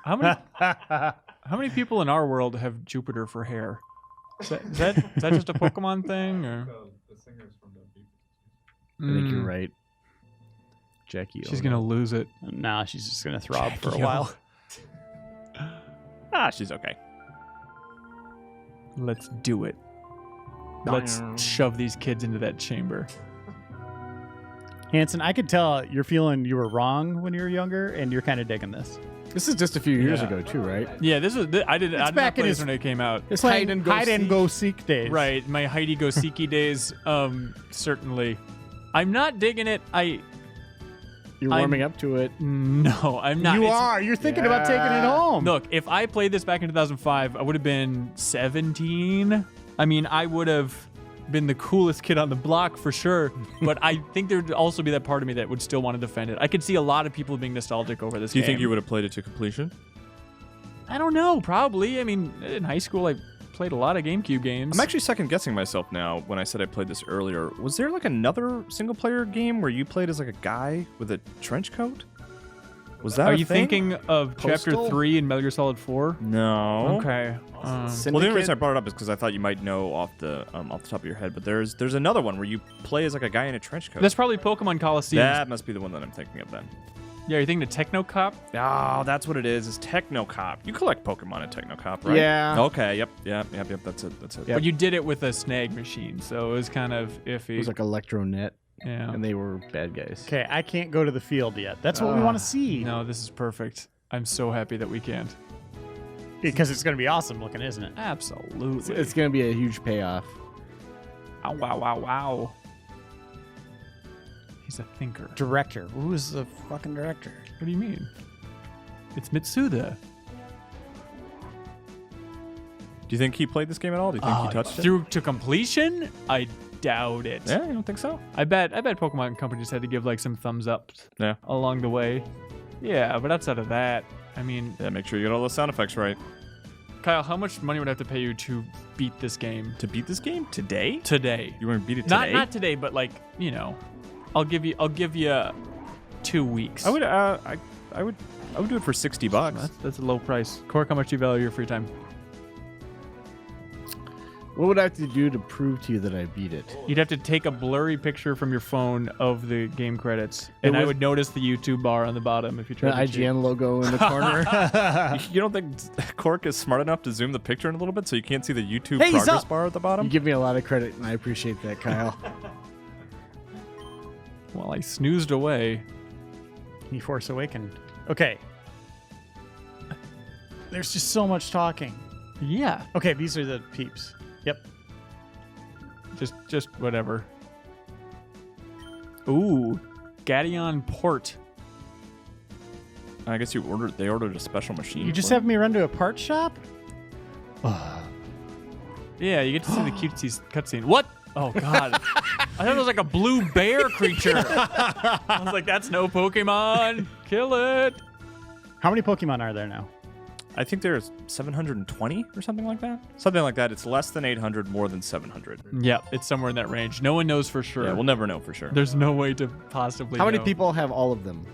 How many people in our world have Jupiter for hair? Is that just a Pokemon thing, or? I think you're Mm, right. Jackie. She's gonna lose it. Nah, she's just gonna throb for a Jackie while. She's okay. Let's do it. Let's shove these kids into that chamber. Hanson, I could tell you're feeling you were wrong when you were younger, and you're kind of digging this. This is just a few years Yeah. ago, too, right? Yeah, this was. I did not back in play this his- when it came out. It's like Hide and go hide and seek. go seek days. Right, my Heidi Goseki days. Certainly. I'm not digging it. You're I'm- warming up to it. No, I'm not. You It's- are. You're thinking about taking it Yeah. home. Look, if I played this back in 2005, I would have been 17. I mean, I would have been the coolest kid on the block for sure. But I think there would also be that part of me that would still want to defend it. I could see a lot of people being nostalgic over this Do you game. think you would have played it to completion? I don't know. Probably. I mean, in high school, I played a lot of GameCube games. I'm actually second guessing myself now when I said I played this earlier. Was there like another single player game where you played as like a guy with a trench coat? Was that Are a you thing? thinking of Chapter Postal? 3 in Metal Gear Solid 4? No. Okay. Well, the only reason I brought it up is because I thought you might know off the top of your head. But there's another one where you play as like a guy in a trench coat. That's probably Pokemon Coliseum. That must be the one that I'm thinking of then. Yeah, you're thinking the Techno Cop? Oh, that's what it is. It's Techno Cop. You collect Pokemon at Techno Cop, right? Yeah. Okay. Yep. That's it. Yep. But you did it with a snag machine, so it was kind of iffy. It was like Electronet, yeah. and they were bad guys. Okay, I can't go to the field yet. That's what we want to see. No, this is perfect. I'm so happy that we can't. Because it's going to be awesome looking, isn't it? Absolutely. It's going to be a huge payoff. Ow, wow, wow, wow. He's a thinker. Director. Who's the fucking director? What do you mean? It's Mitsuda. Do you think he played this game at all? Do you think he touched it? Through to completion? I doubt it. Yeah, you don't think so? I bet Pokemon companies had to give like some thumbs up Yeah. along the way. Yeah, but outside of that, I mean, Yeah, make sure you get all the sound effects right. Kyle, how much money would I have to pay you to beat this game To beat this game today? today? You want to beat it today? Not today, but like, you know, I'll give you 2 weeks. I would do it for $60. That's a low price. Cork, how much do you value your free time? What would I have to do to prove to you that I beat it? You'd have to take a blurry picture from your phone of the game credits, and I was- would notice the YouTube bar on the bottom if you The tried to cheat. IGN logo in the corner. You don't think Cork is smart enough to zoom the picture in a little bit so you can't see the YouTube Hey, he's progress up. bar at the You bottom? give me a lot of credit, and I appreciate that, Kyle. Well, I snoozed away. He Force Awakened. Okay. There's just so much talking. Yeah, Okay, these are the peeps. Yep. just whatever. Ooh, Gadion Port. I guess they ordered a special machine. You just for it. have me run to a part shop? Yeah, you get to see the cutesy cutscene. What? Oh God! I thought it was like a blue bear creature. I was like, that's no Pokemon. Kill it. How many Pokemon are there now? I think there's 720 or something like that. Something like that. It's less than 800, more than 700. Yep, it's somewhere in that range. No one knows for sure. Yeah, we'll never know for sure. There's no way to possibly How many know. people have all of them?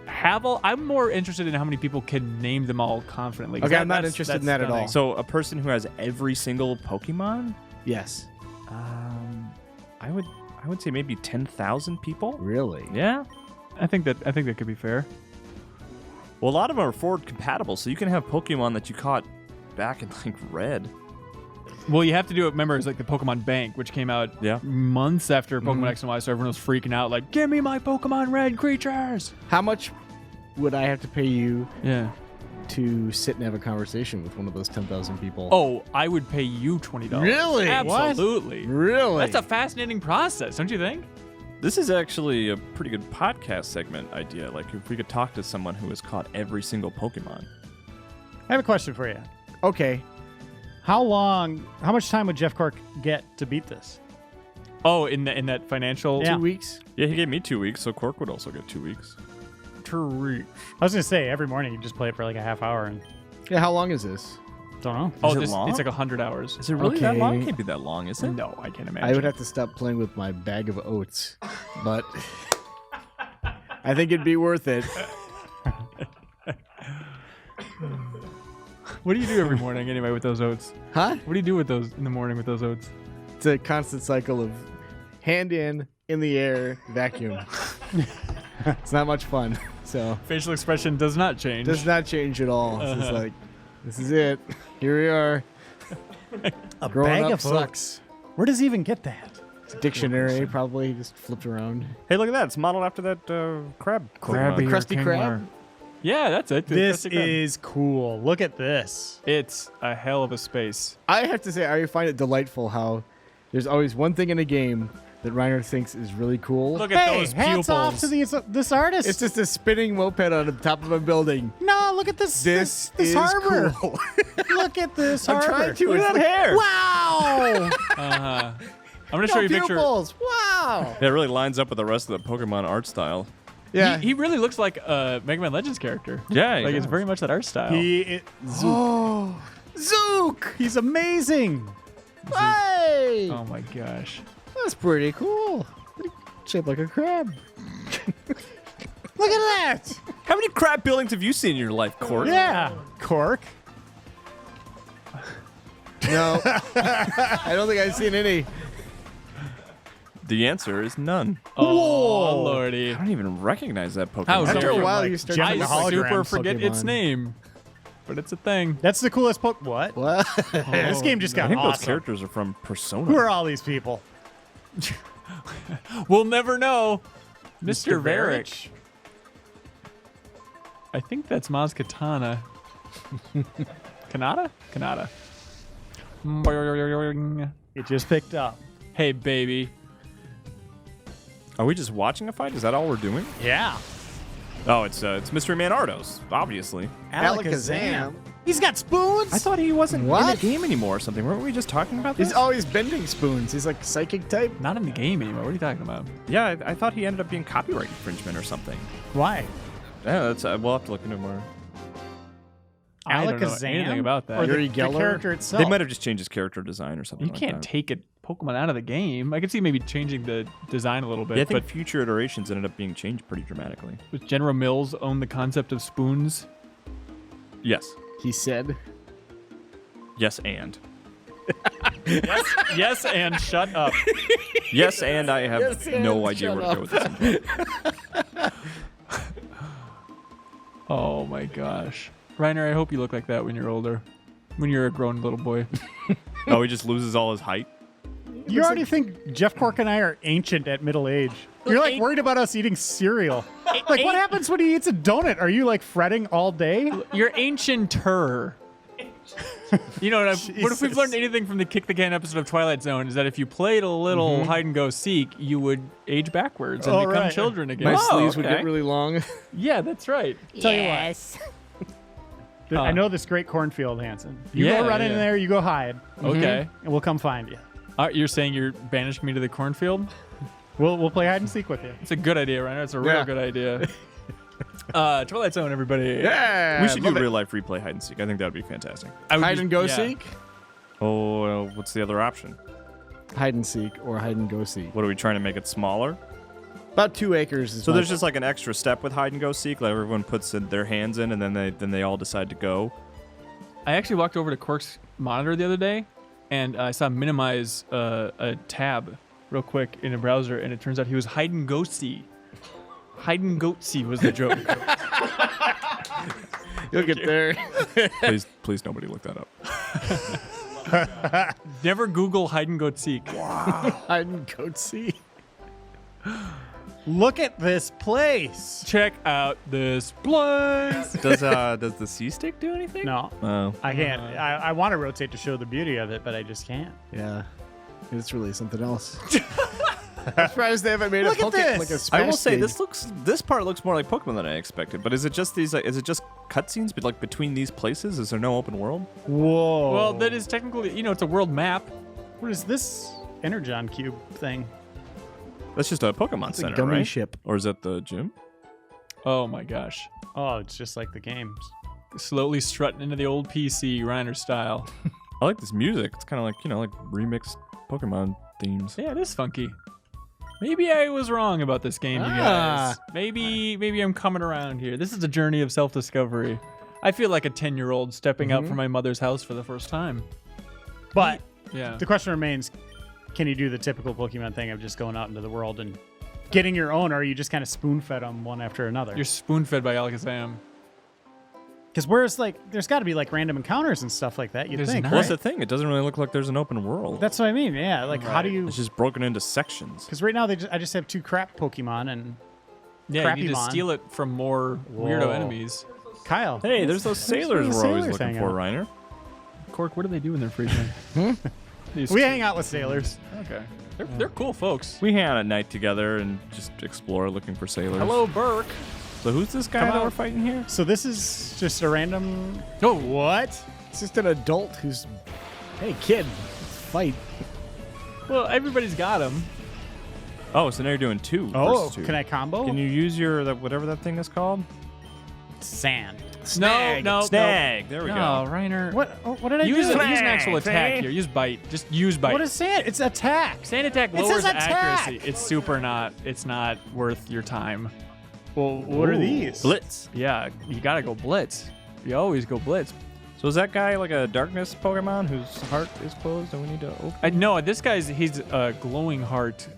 have all? I'm more interested in how many people can name them all confidently. 'cause Okay, I'm not that's- interested that's in that at stunning. all. So a person who has every single Pokemon, Yes. I would say maybe 10,000 people. Really? Yeah. I think that could be fair. Well, a lot of them are forward compatible, so you can have Pokemon that you caught back in like Red. Well, you have to do it. Remember, it's like the Pokemon Bank, which came out Yeah. months after Pokemon Mm-hmm. X and Y, so everyone was freaking out, like, "Give me my Pokemon Red creatures!" How much would I have to pay you Yeah. to sit and have a conversation with one of those 10,000 people? Oh, I would pay you $20. Really? What? Absolutely. really? That's a fascinating process, don't you think? This is actually a pretty good podcast segment idea. Like if we could talk to someone who has caught every single Pokemon. I have a question for you. Okay. How much time would Jeff Cork get to beat this? Oh, in that financial. Yeah. 2 weeks? Yeah, he gave me 2 weeks, so Cork would also get 2 weeks. I was going to say, every morning you just play it for like a half hour and Yeah, how long is this? don't know. Oh, Is it long? it's like 100 hours. Is it really that long? Okay. It can't be that long, is it? No, I can't imagine. I would have to stop playing with my bag of oats, but I think it'd be worth it. What do you do every morning anyway with those oats? Huh? What do you do with those in the morning with those oats? It's a constant cycle of hand in the air, vacuum. It's not much fun. So Facial expression does not change. does not change at all. It's just like, this is it. Here we are. A Growing bag up of sucks. oats. Where does he even get that? It's a dictionary, probably just flipped around. Hey, look at that. It's modeled after that crab. Krabby Pokemon. or Krusty Krab? Kingler. Yeah, that's it. This Krusty Krab. is cool. Look at this. It's a hell of a space. I have to say, I find it delightful how there's always one thing in a game that Reiner thinks is really cool. Look at Hey, those hats pupils. off to this artist. It's just a spinning moped on the top of a building. no, look at this. This this is harbor. cool. Look at this I'm harbor. trying to. Look at that hair. Wow. Uh-huh. I'm gonna show you a picture. Pupils. Wow. Yeah, it really lines up with the rest of the Pokemon art style. Yeah. He really looks like a Mega Man Legends character. Yeah, he like it's does. very much that art style. Oh, Zook. He's amazing. Hey. Oh my gosh. That's pretty cool. Shaped like a crab. Look at that. How many crab buildings have you seen in your life, Cork? Yeah. Cork. No. I don't think I've seen any. The answer is none. Oh lordy. I don't even recognize that Pokemon. How After dare a you, while, like, you start Gemini to I hologram super forget its Pokemon. name, but it's a thing. That's the coolest What? What? This game just I got think those awesome. characters are from Persona. Who are all these people? We'll never know. Mr. Varric. I think that's Maz Katana. Kanata? Kanata. It just picked up. Hey, baby. Are we just watching a fight? Is that all we're doing? Yeah. Oh, it's Mystery Man Ardos, obviously. Alakazam. He's got spoons. I thought he wasn't in What? the game anymore or something. Weren't we just talking about this? He's always bending spoons. He's like psychic type. Not in the game anymore. What are you talking about? Yeah, I thought he ended up being copyright infringement or something. Why? Yeah, that's we'll have to look into it more. I don't know Alakazam? anything about that. Or Yuri the Geller? character itself. They might have just changed his character design or something. You like can't that. take a Pokemon out of the game. I could see maybe changing the design a little bit, Yeah, I think but future iterations ended up being changed pretty dramatically. does General Mills own the concept of spoons? Yes. He said. Yes, and. Yes, and shut up. Yes, and I have Yes, and no idea where to go with this info. Oh my gosh. Reiner, I hope you look like that when you're older. When you're a grown little boy. Oh, he just loses all his height? You already think Jeff Cork and I are ancient at middle age. You're like worried about us eating cereal. Like, what happens when he eats a donut? Are you like fretting all day? You're ancienter. You know, what if we've learned anything from the Kick the Can episode of Twilight Zone is that if you played a little hide and go seek, you would age backwards and become children again. My sleeves would get really long. Yeah, that's right. Tell you what. I know this great cornfield, Hanson. You Yeah, go run in yeah. there, you go hide, Okay. and we'll come find you. You're saying you're banishing me to the cornfield? We'll play hide and seek with you. It's a good idea, Reiner. It's a real good idea. Twilight Zone, everybody. Yeah. We should do real life replay hide and seek. I think that would be fantastic. Hide and go seek? Oh, what's the other option? Hide and seek or hide and go seek. What are we trying to make it smaller? About 2 acres is So there's just like an extra step with hide and go seek. Like everyone puts their hands in, and then they all decide to go. I actually walked over to Cork's monitor the other day, and I saw him minimize a tab real quick in a browser, and it turns out he was hide and go see. Hide and go see was the joke. You'll get there. Please, nobody look that up. Never Google hide and go seek. Hide and go seek. Look at this place. Check out this place. Does the C stick do anything? No, Oh. I can't. I want to rotate to show the beauty of it, but I just can't. Yeah. It's really something else. I'm surprised they haven't made Look a at Poke this. like a Smash I will say stage. this part looks more like Pokemon than I expected. But is it just these? Is it just cutscenes? But like between these places, is there no open world? Whoa. Well, that is technically, it's a world map. What is this Energon Cube thing? That's just a Pokemon It's a Center, gummy right? ship. Or is that the gym? Oh my gosh. Oh, it's just like the games. Slowly strutting into the old PC, Reiner style. I like this music. It's kind of like like remixed Pokemon themes. Yeah, it is funky. Maybe I was wrong about this game, you guys. Maybe I'm coming around here. This is a journey of self-discovery. I feel like a 10-year-old stepping out from my mother's house for the first time. But Yeah. the question remains, can you do the typical Pokemon thing of just going out into the world and getting your own, or are you just kind of spoon-fed them one after another? You're spoon-fed by Alakazam. Because there's got to be like random encounters and stuff like that, you'd There's think, not. right? What's the thing? It doesn't really look like there's an open world. That's what I mean, yeah. Like, how do you... It's just broken into sections. Because right now, I just have 2 crap Pokemon and Yeah, you need to Crappymon. steal it from more weirdo Whoa. enemies. Kyle. Hey, there's those sailors where the we're always sailors looking hang for, out. Reiner. Cork, what do they do in their free time? These- We hang out with sailors. Okay. They're cool folks. We hang out at night together and just explore looking for sailors. Hello, Burke. So who's this guy Come that out. we're fighting here? So this is just a random... Oh, What? It's just an adult who's, hey, kid, let's fight. well, everybody's got them. Oh, so now you're doing 2 Oh, versus 2. can I combo? Can you use your whatever that thing is called? Sand. No. Snag. There we No, go. Reiner. What did I Use do? an actual attack here. Use bite. Just use bite. What is sand? It's attack. Sand attack It lowers says attack. accuracy. It's super not. It's not worth your time. Well, what are these? Blitz. Yeah, you gotta go blitz. You always go blitz. So is that guy like a darkness Pokemon whose heart is closed and we need to open? No, he's a glowing heart,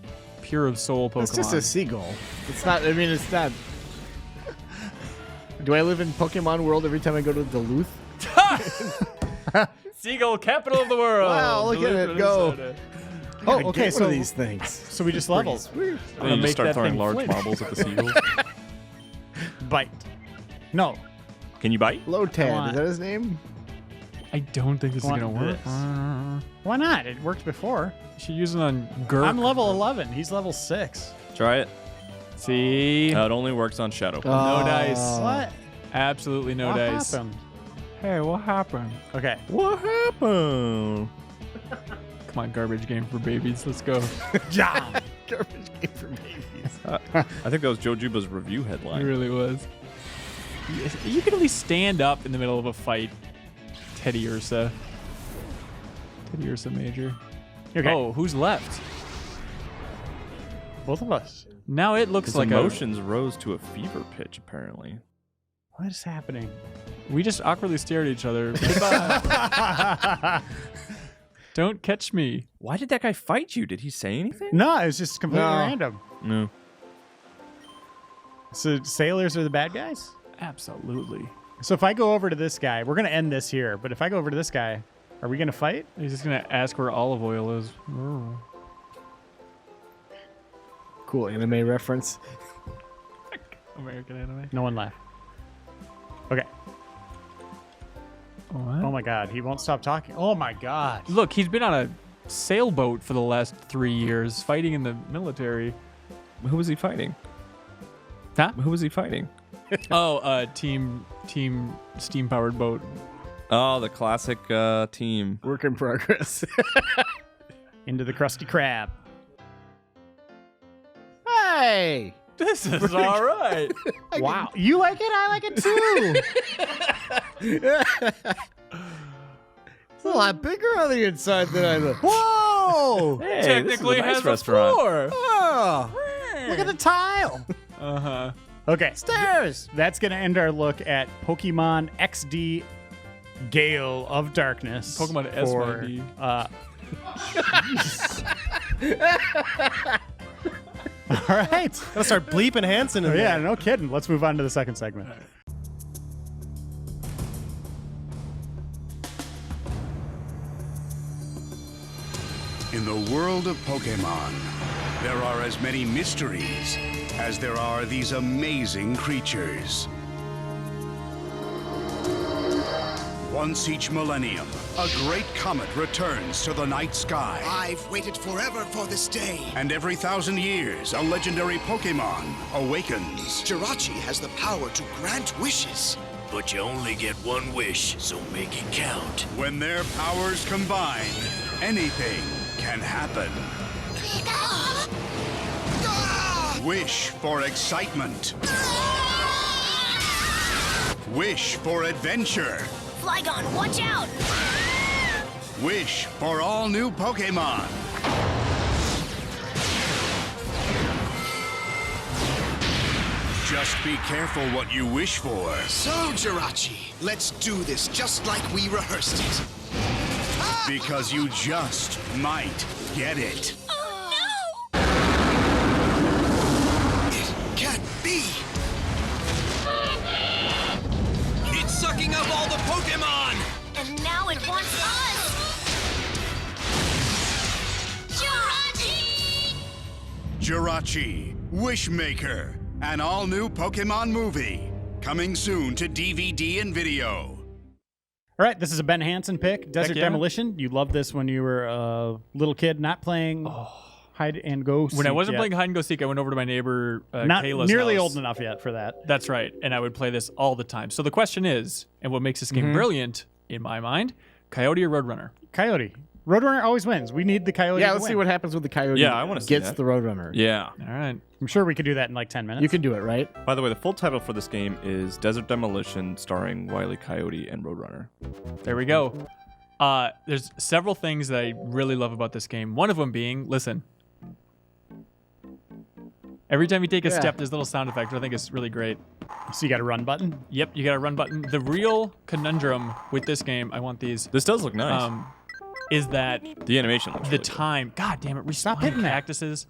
pure of soul Pokemon. It's just a seagull. It's not, it's not. Do I live in Pokemon World every time I go to Duluth? Seagull, capital of the world. Wow, look at it go. Oh, I okay. get So one of these things. So we just leveled. And gonna you make just start that throwing thing large flinch. marbles at the seagulls. Bite. No. Can you bite? Come on. Lotad, is that his name? I don't think this is Want gonna work. this. Why not? It worked before. You should use it on Gurk. I'm level 11. He's level 6. Try it. See? It only works on Shadow. No dice. What? Absolutely no what dice. happened? Hey, what happened? Okay. What happened? Come on, garbage game for babies. Let's go. John. Garbage game for babies. I think that was Joe Juba's review It headline. really was. You can at least stand up in the middle of a fight, Teddy Ursa. Teddy Ursa Major. Okay. Oh, who's left? Both of us. Now it looks His like emotions rose to a fever pitch, apparently. What is happening? we just awkwardly stared at each other. Goodbye. Don't catch me. Why did that guy fight you? Did he say anything? No, it was just completely No. random. No. So sailors are the bad guys? Absolutely. So if I go over to this guy, we're going to end this here, but if I go over to this guy, are we going to fight? He's just gonna ask where olive oil is. Cool anime reference. American anime. No one laughed. Okay. What? Oh my God, he won't stop talking. Oh my God. Look, he's been on a sailboat for the last 3 years, fighting in the military. Who was he fighting? Huh? Who was he fighting? Team steam powered boat. Oh, the classic team. Work in progress. Into the Krusty Krab. Hey! This is all right. Wow. You like it? I like it too. It's a lot bigger on the inside than I thought. Whoa! Hey, Technically this is a nice has restaurant. a floor. Oh! Look at the tile. Uh-huh. Okay. Stairs! That's going to end our look at Pokemon XD Gale of Darkness. Pokemon S for, might be. All right. Gotta start bleeping Hanson in Yeah, there. no kidding. Let's move on to the second segment. In the world of Pokémon, there are as many mysteries as there are these amazing creatures. Once each millennium, a great comet returns to the night sky. I've waited forever for this day. And every 1,000 years, a legendary Pokémon awakens. Jirachi has the power to grant wishes. But you only get one wish, so make it count. When their powers combine, anything can happen. Wish for excitement. Wish for adventure. Flygon, watch out! Wish for all new Pokémon. Just be careful what you wish for. So, Jirachi, let's do this just like we rehearsed it. Because you just might get it. Oh no! It can't be. It's sucking up all the Pokémon! And now it wants us! Jirachi! Jirachi, Wishmaker, an all-new Pokémon movie. Coming soon to DVD and video. All right, this is a Ben Hanson pick, Desert yeah. Demolition. You loved this when you were a little kid, not playing hide and go seek When I wasn't yet. playing hide and go seek, I went over to my neighbor Not Kayla's nearly house. old enough yet for that. That's right, and I would play this all the time. So the question is, and what makes this game brilliant in my mind, Coyote or Roadrunner? Coyote. Roadrunner always wins. We need the Coyote Yeah, to let's win. see what happens with the coyote. Yeah, I wanna see gets that. the Roadrunner. Yeah. All right. I'm sure we could do that in like 10 minutes. You can do it, right? By the way, the full title for this game is Desert Demolition, starring Wile E. Coyote and Roadrunner. There we go. There's several things that I really love about this game. One of them being, listen. Every time you take a step, there's a little sound effect, which I think is really great. So you got a run button? Yep, you got a run button. The real conundrum with this game, I want these, This does look nice. is that The animation looks the really good. time, God damn it, Stop respawn hitting that. cactuses.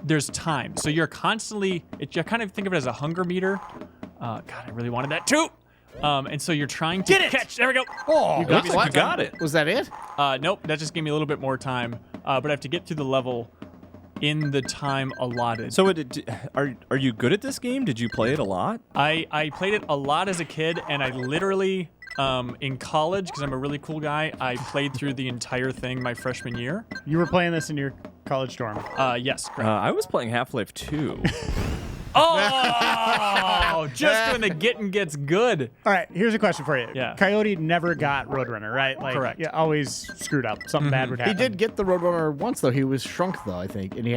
There's time. So you're constantly, I kind of think of it as a hunger meter. God, I really wanted that too. And so you're trying to catch. There we go. Oh, It looks like you got it. Was that it? Nope, that just gave me a little bit more time. But I have to get through the level in the time allotted. So are you good at this game? Did you play it a lot? I played it a lot as a kid, and I literally, in college, because I'm a really cool guy, I played through the entire thing my freshman year. You were playing this in your college dorm. Yes, correct. I was playing Half-Life 2. Oh, just when the getting gets good. All right, here's a question for you. Yeah. Coyote never got Roadrunner, right? Like, Correct. Yeah, always screwed up. Something bad would He happen. did get the Roadrunner once, though. He was shrunk, though, I think. And he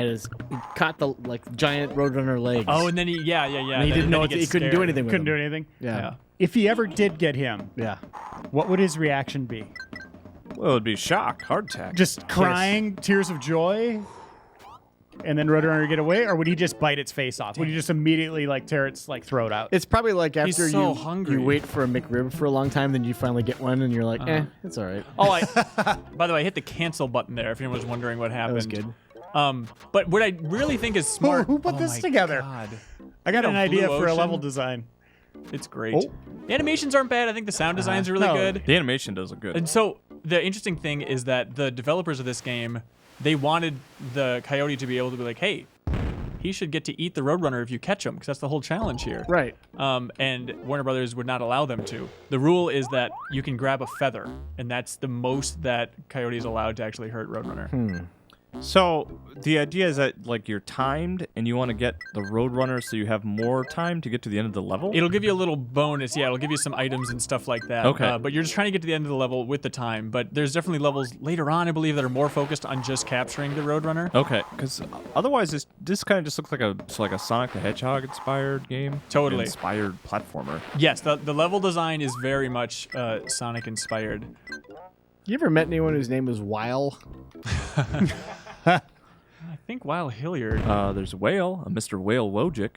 caught the, giant Roadrunner legs. Oh, and then he, yeah. And he then- didn't then know he gets couldn't do scared. anything with Couldn't do him. anything. Yeah. If he ever did get him, Yeah. what would his reaction be? Well, it'd be shock, heart attack. Just crying, tears of joy? and then Roadrunner get away, or would he just bite its face off? Would he just immediately like tear its like throat out? It's probably like after He's so hungry. you wait for a McRib for a long time, then you finally get one, and you're like, it's all right. Oh, by the way, I hit the cancel button there. If anyone was wondering what happened. That was good. But what I really think is smart. Who put this my together? God. I got You an know, idea Blue for a Ocean. level design. It's great. Oh. The animations aren't bad. I think the sound design's really no. good. The animation does look good. And so the interesting thing is that the developers of this game, they wanted the coyote to be able to be like, hey, he should get to eat the Roadrunner if you catch him, because that's the whole challenge here. Right. And Warner Brothers would not allow them to. The rule is that you can grab a feather, and that's the most that coyote is allowed to actually hurt Roadrunner. So the idea is that like you're timed and you want to get the Roadrunner so you have more time to get to the end of the level? It'll give you a little bonus. Yeah, it'll give you some items and stuff like that. Okay. But you're just trying to get to the end of the level with the time. But there's definitely levels later on, I believe, that are more focused on just capturing the Roadrunner. Okay, because otherwise this kind of just looks like a Sonic the Hedgehog inspired game. Totally. Inspired platformer. Yes, the level design is very much Sonic inspired. You ever met anyone whose name was Weil? I think Kyle Hilliard. There's Whale, a Mr. Whale Wojcik.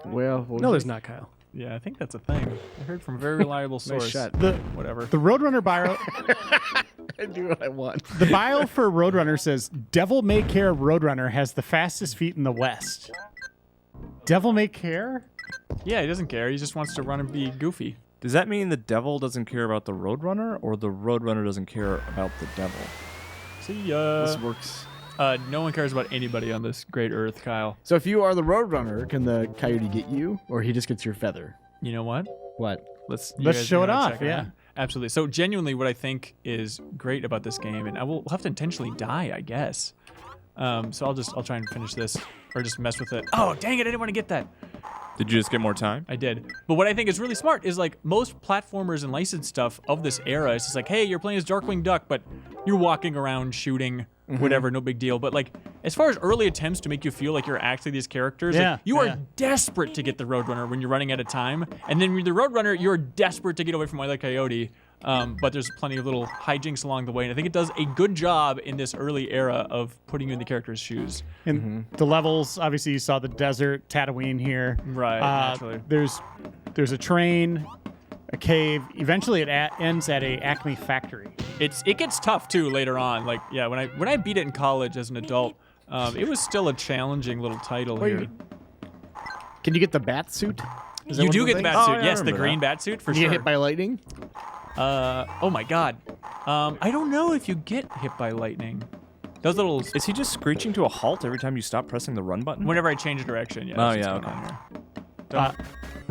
Well, No, there's not, Kyle. Yeah, I think that's a thing. I heard from a very reliable source. shot. Whatever. The Roadrunner bio, I do what I want. the bio for Roadrunner says, Devil May Care Roadrunner has the fastest feet in the West. Devil May Care? Yeah, he doesn't care. He just wants to run and be goofy. Does that mean the devil doesn't care about the Roadrunner, or the Roadrunner doesn't care about the devil? See ya. This works. No one cares about anybody on this great earth, Kyle. So if you are the Roadrunner, can the coyote get you, or he just gets your feather? You know what? What? Let's Let's show it wanna off, check yeah. out? Absolutely. So genuinely, what I think is great about this game, and we'll have to intentionally die, I guess. So I'll try and finish this, or just mess with it. Oh, dang it! I didn't want to get that. Did you just get more time? I did. But what I think is really smart is like most platformers and licensed stuff of this era, it's just like, hey, you're playing as Darkwing Duck, but you're walking around shooting, whatever, no big deal. But like, as far as early attempts to make you feel like you're actually these characters, Yeah, like, you are yeah. desperate to get the Roadrunner when you're running out of time. And then with the Roadrunner, you're desperate to get away from Wile E. Coyote. But there's plenty of little hijinks along the way. And I think it does a good job in this early era of putting you in the character's shoes. And the levels, obviously, you saw the desert, Tatooine here. Right, naturally. There's a train, a cave. Eventually, it ends at a Acme factory. It gets tough too later on. Like, yeah, when I beat it in college as an adult, it was still a challenging little title here. Can you get the bat suit? Is that You one do of get the things? bat Oh, suit. yeah, I Yes, the remember green that. bat suit for Can you sure. get hit by lightning? Oh my god. I don't know if you get hit by lightning. Those little. Is he just screeching to a halt every time you stop pressing the run button? Whenever I change direction, yeah. Oh, that's yeah, what's okay. going on here.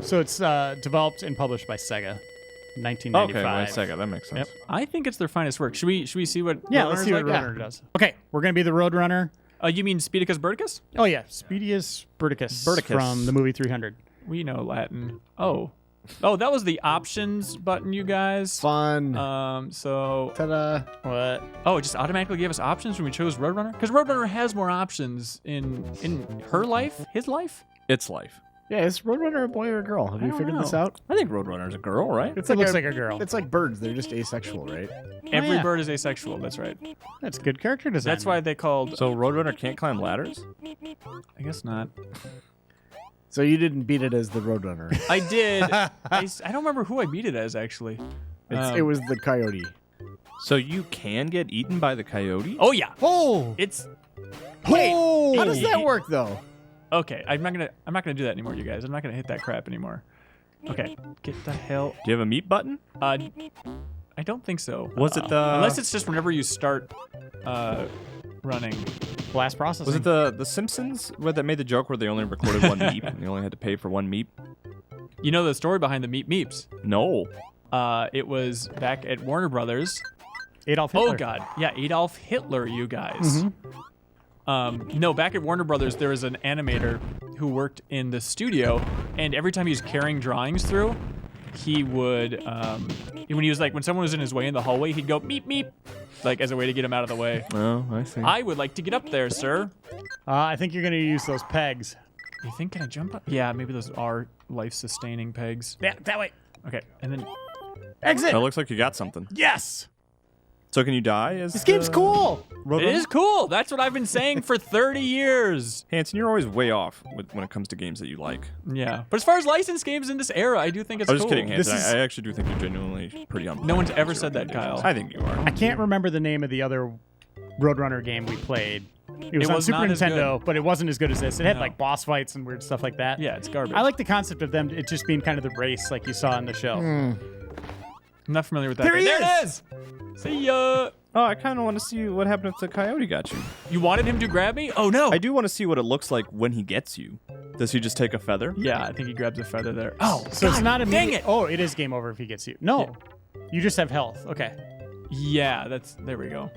So it's developed and published by Sega, Okay, 1995. wait a second. That makes sense. Yep. I think it's their finest work. Should we see what? Yeah, let's see what like? Roadrunner does. Okay, we're gonna be the Roadrunner. You mean Speedicus Burticus? Oh yeah, Speedius Burticus, from the movie 300. We know Latin. Oh, that was the options button, you guys. Fun. So. Ta-da. What? Oh, it just automatically gave us options when we chose Roadrunner? Because Roadrunner has more options in her life, his life. It's life. Yeah, is Roadrunner a boy or a girl? Have you don't figured this know. out? I think Roadrunner's a girl, right? It's It looks like a girl. It's like birds. They're just asexual, right? Every yeah. bird is asexual. That's right. That's good character design. That's why they called. So Roadrunner can't climb ladders? I guess not. So you didn't beat it as the Roadrunner. I did. I don't remember who I beat it as actually. It was the coyote. So you can get eaten by the coyote? Oh yeah. Oh! It's Wait, how does that work, though? okay. I'm not gonna do that anymore, you guys. I'm not gonna hit that crap anymore. Okay. Get the hell. Do you have a meat button? I don't think so. Was it the- Unless it's just whenever you start running. blast processing. Was it the Simpsons where that made the joke where they only recorded one meep and they only had to pay for one meep? You know the story behind the Meep Meeps. No. It was back at Warner Brothers. Adolf Hitler? Oh God, yeah, Adolf Hitler, you guys. No, back at Warner Brothers, there was an animator who worked in the studio, and every time he was carrying drawings through, he would, when someone was in his way in the hallway, he'd go meep meep, like as a way to get him out of the way. Oh, I see. I would like to get up there, sir. I think you're gonna use those pegs. You think can I jump up? Yeah, maybe those are life-sustaining pegs. Yeah, that way. Okay, and then Exit. That looks like you got something. Yes. So can you die as This game's cool. Roadrunner? It is cool. That's what I've been saying for 30 years. Hanson, you're always way off when it comes to games that you like. Yeah. But as far as licensed games in this era, I do think it's I was cool. just kidding, Hanson. This is- I actually do think you're genuinely pretty on. No one's point ever with your said that, recommendations. Kyle. I think you are. I can't remember the name of the other Roadrunner game we played. It was on was Super not as Nintendo, good. but it wasn't as good as this. It had No. like boss fights and weird stuff like that. Yeah, it's garbage. I like the concept of them it just being kind of the race like you saw in the show. I'm not familiar with that. There game. he There is! it is! See ya! Oh, I kind of want to see what happened if the coyote got you. You wanted him to grab me? Oh, no. I do want to see what it looks like when he gets you. Does he just take a feather? Yeah, I think he grabs a feather there. Oh, So it's not dang immediate. it. Oh, it is game over if he gets you. No. You just have health. Okay. Yeah, there we go.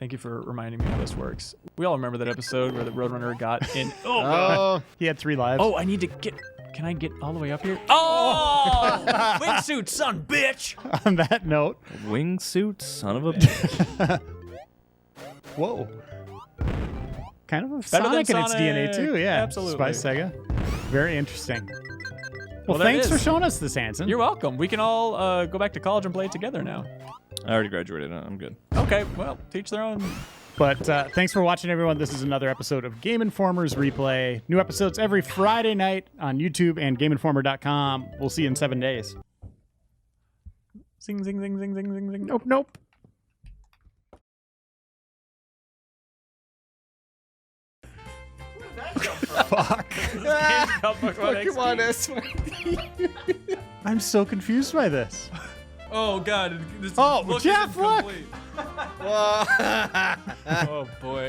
Thank you for reminding me how this works. We all remember that episode where the Roadrunner got in. Oh, God. He had 3 lives. Oh, I need to get. Can I get all the way up here? Oh! Wingsuit, son, bitch! On that note. Wingsuit, son of a bitch. Whoa. Kind of a Better than Sonic in its Sonic. DNA too, yeah. Absolutely. Spice Sega. Very interesting. Well, there thanks it for is. showing us this, Hanson. You're welcome. We can all go back to college and play it together now. I already graduated. I'm good. Okay, well, teach their own. But thanks for watching, everyone. This is another episode of Game Informer's Replay. New episodes every Friday night on YouTube and GameInformer.com. We'll see you in 7 days. Zing, zing, zing, zing, zing, zing, zing. Nope. Fuck. Pokemon S1. I'm so confused by this. Oh, God. This Oh, look Jeff, isn't look! complete. Oh, boy.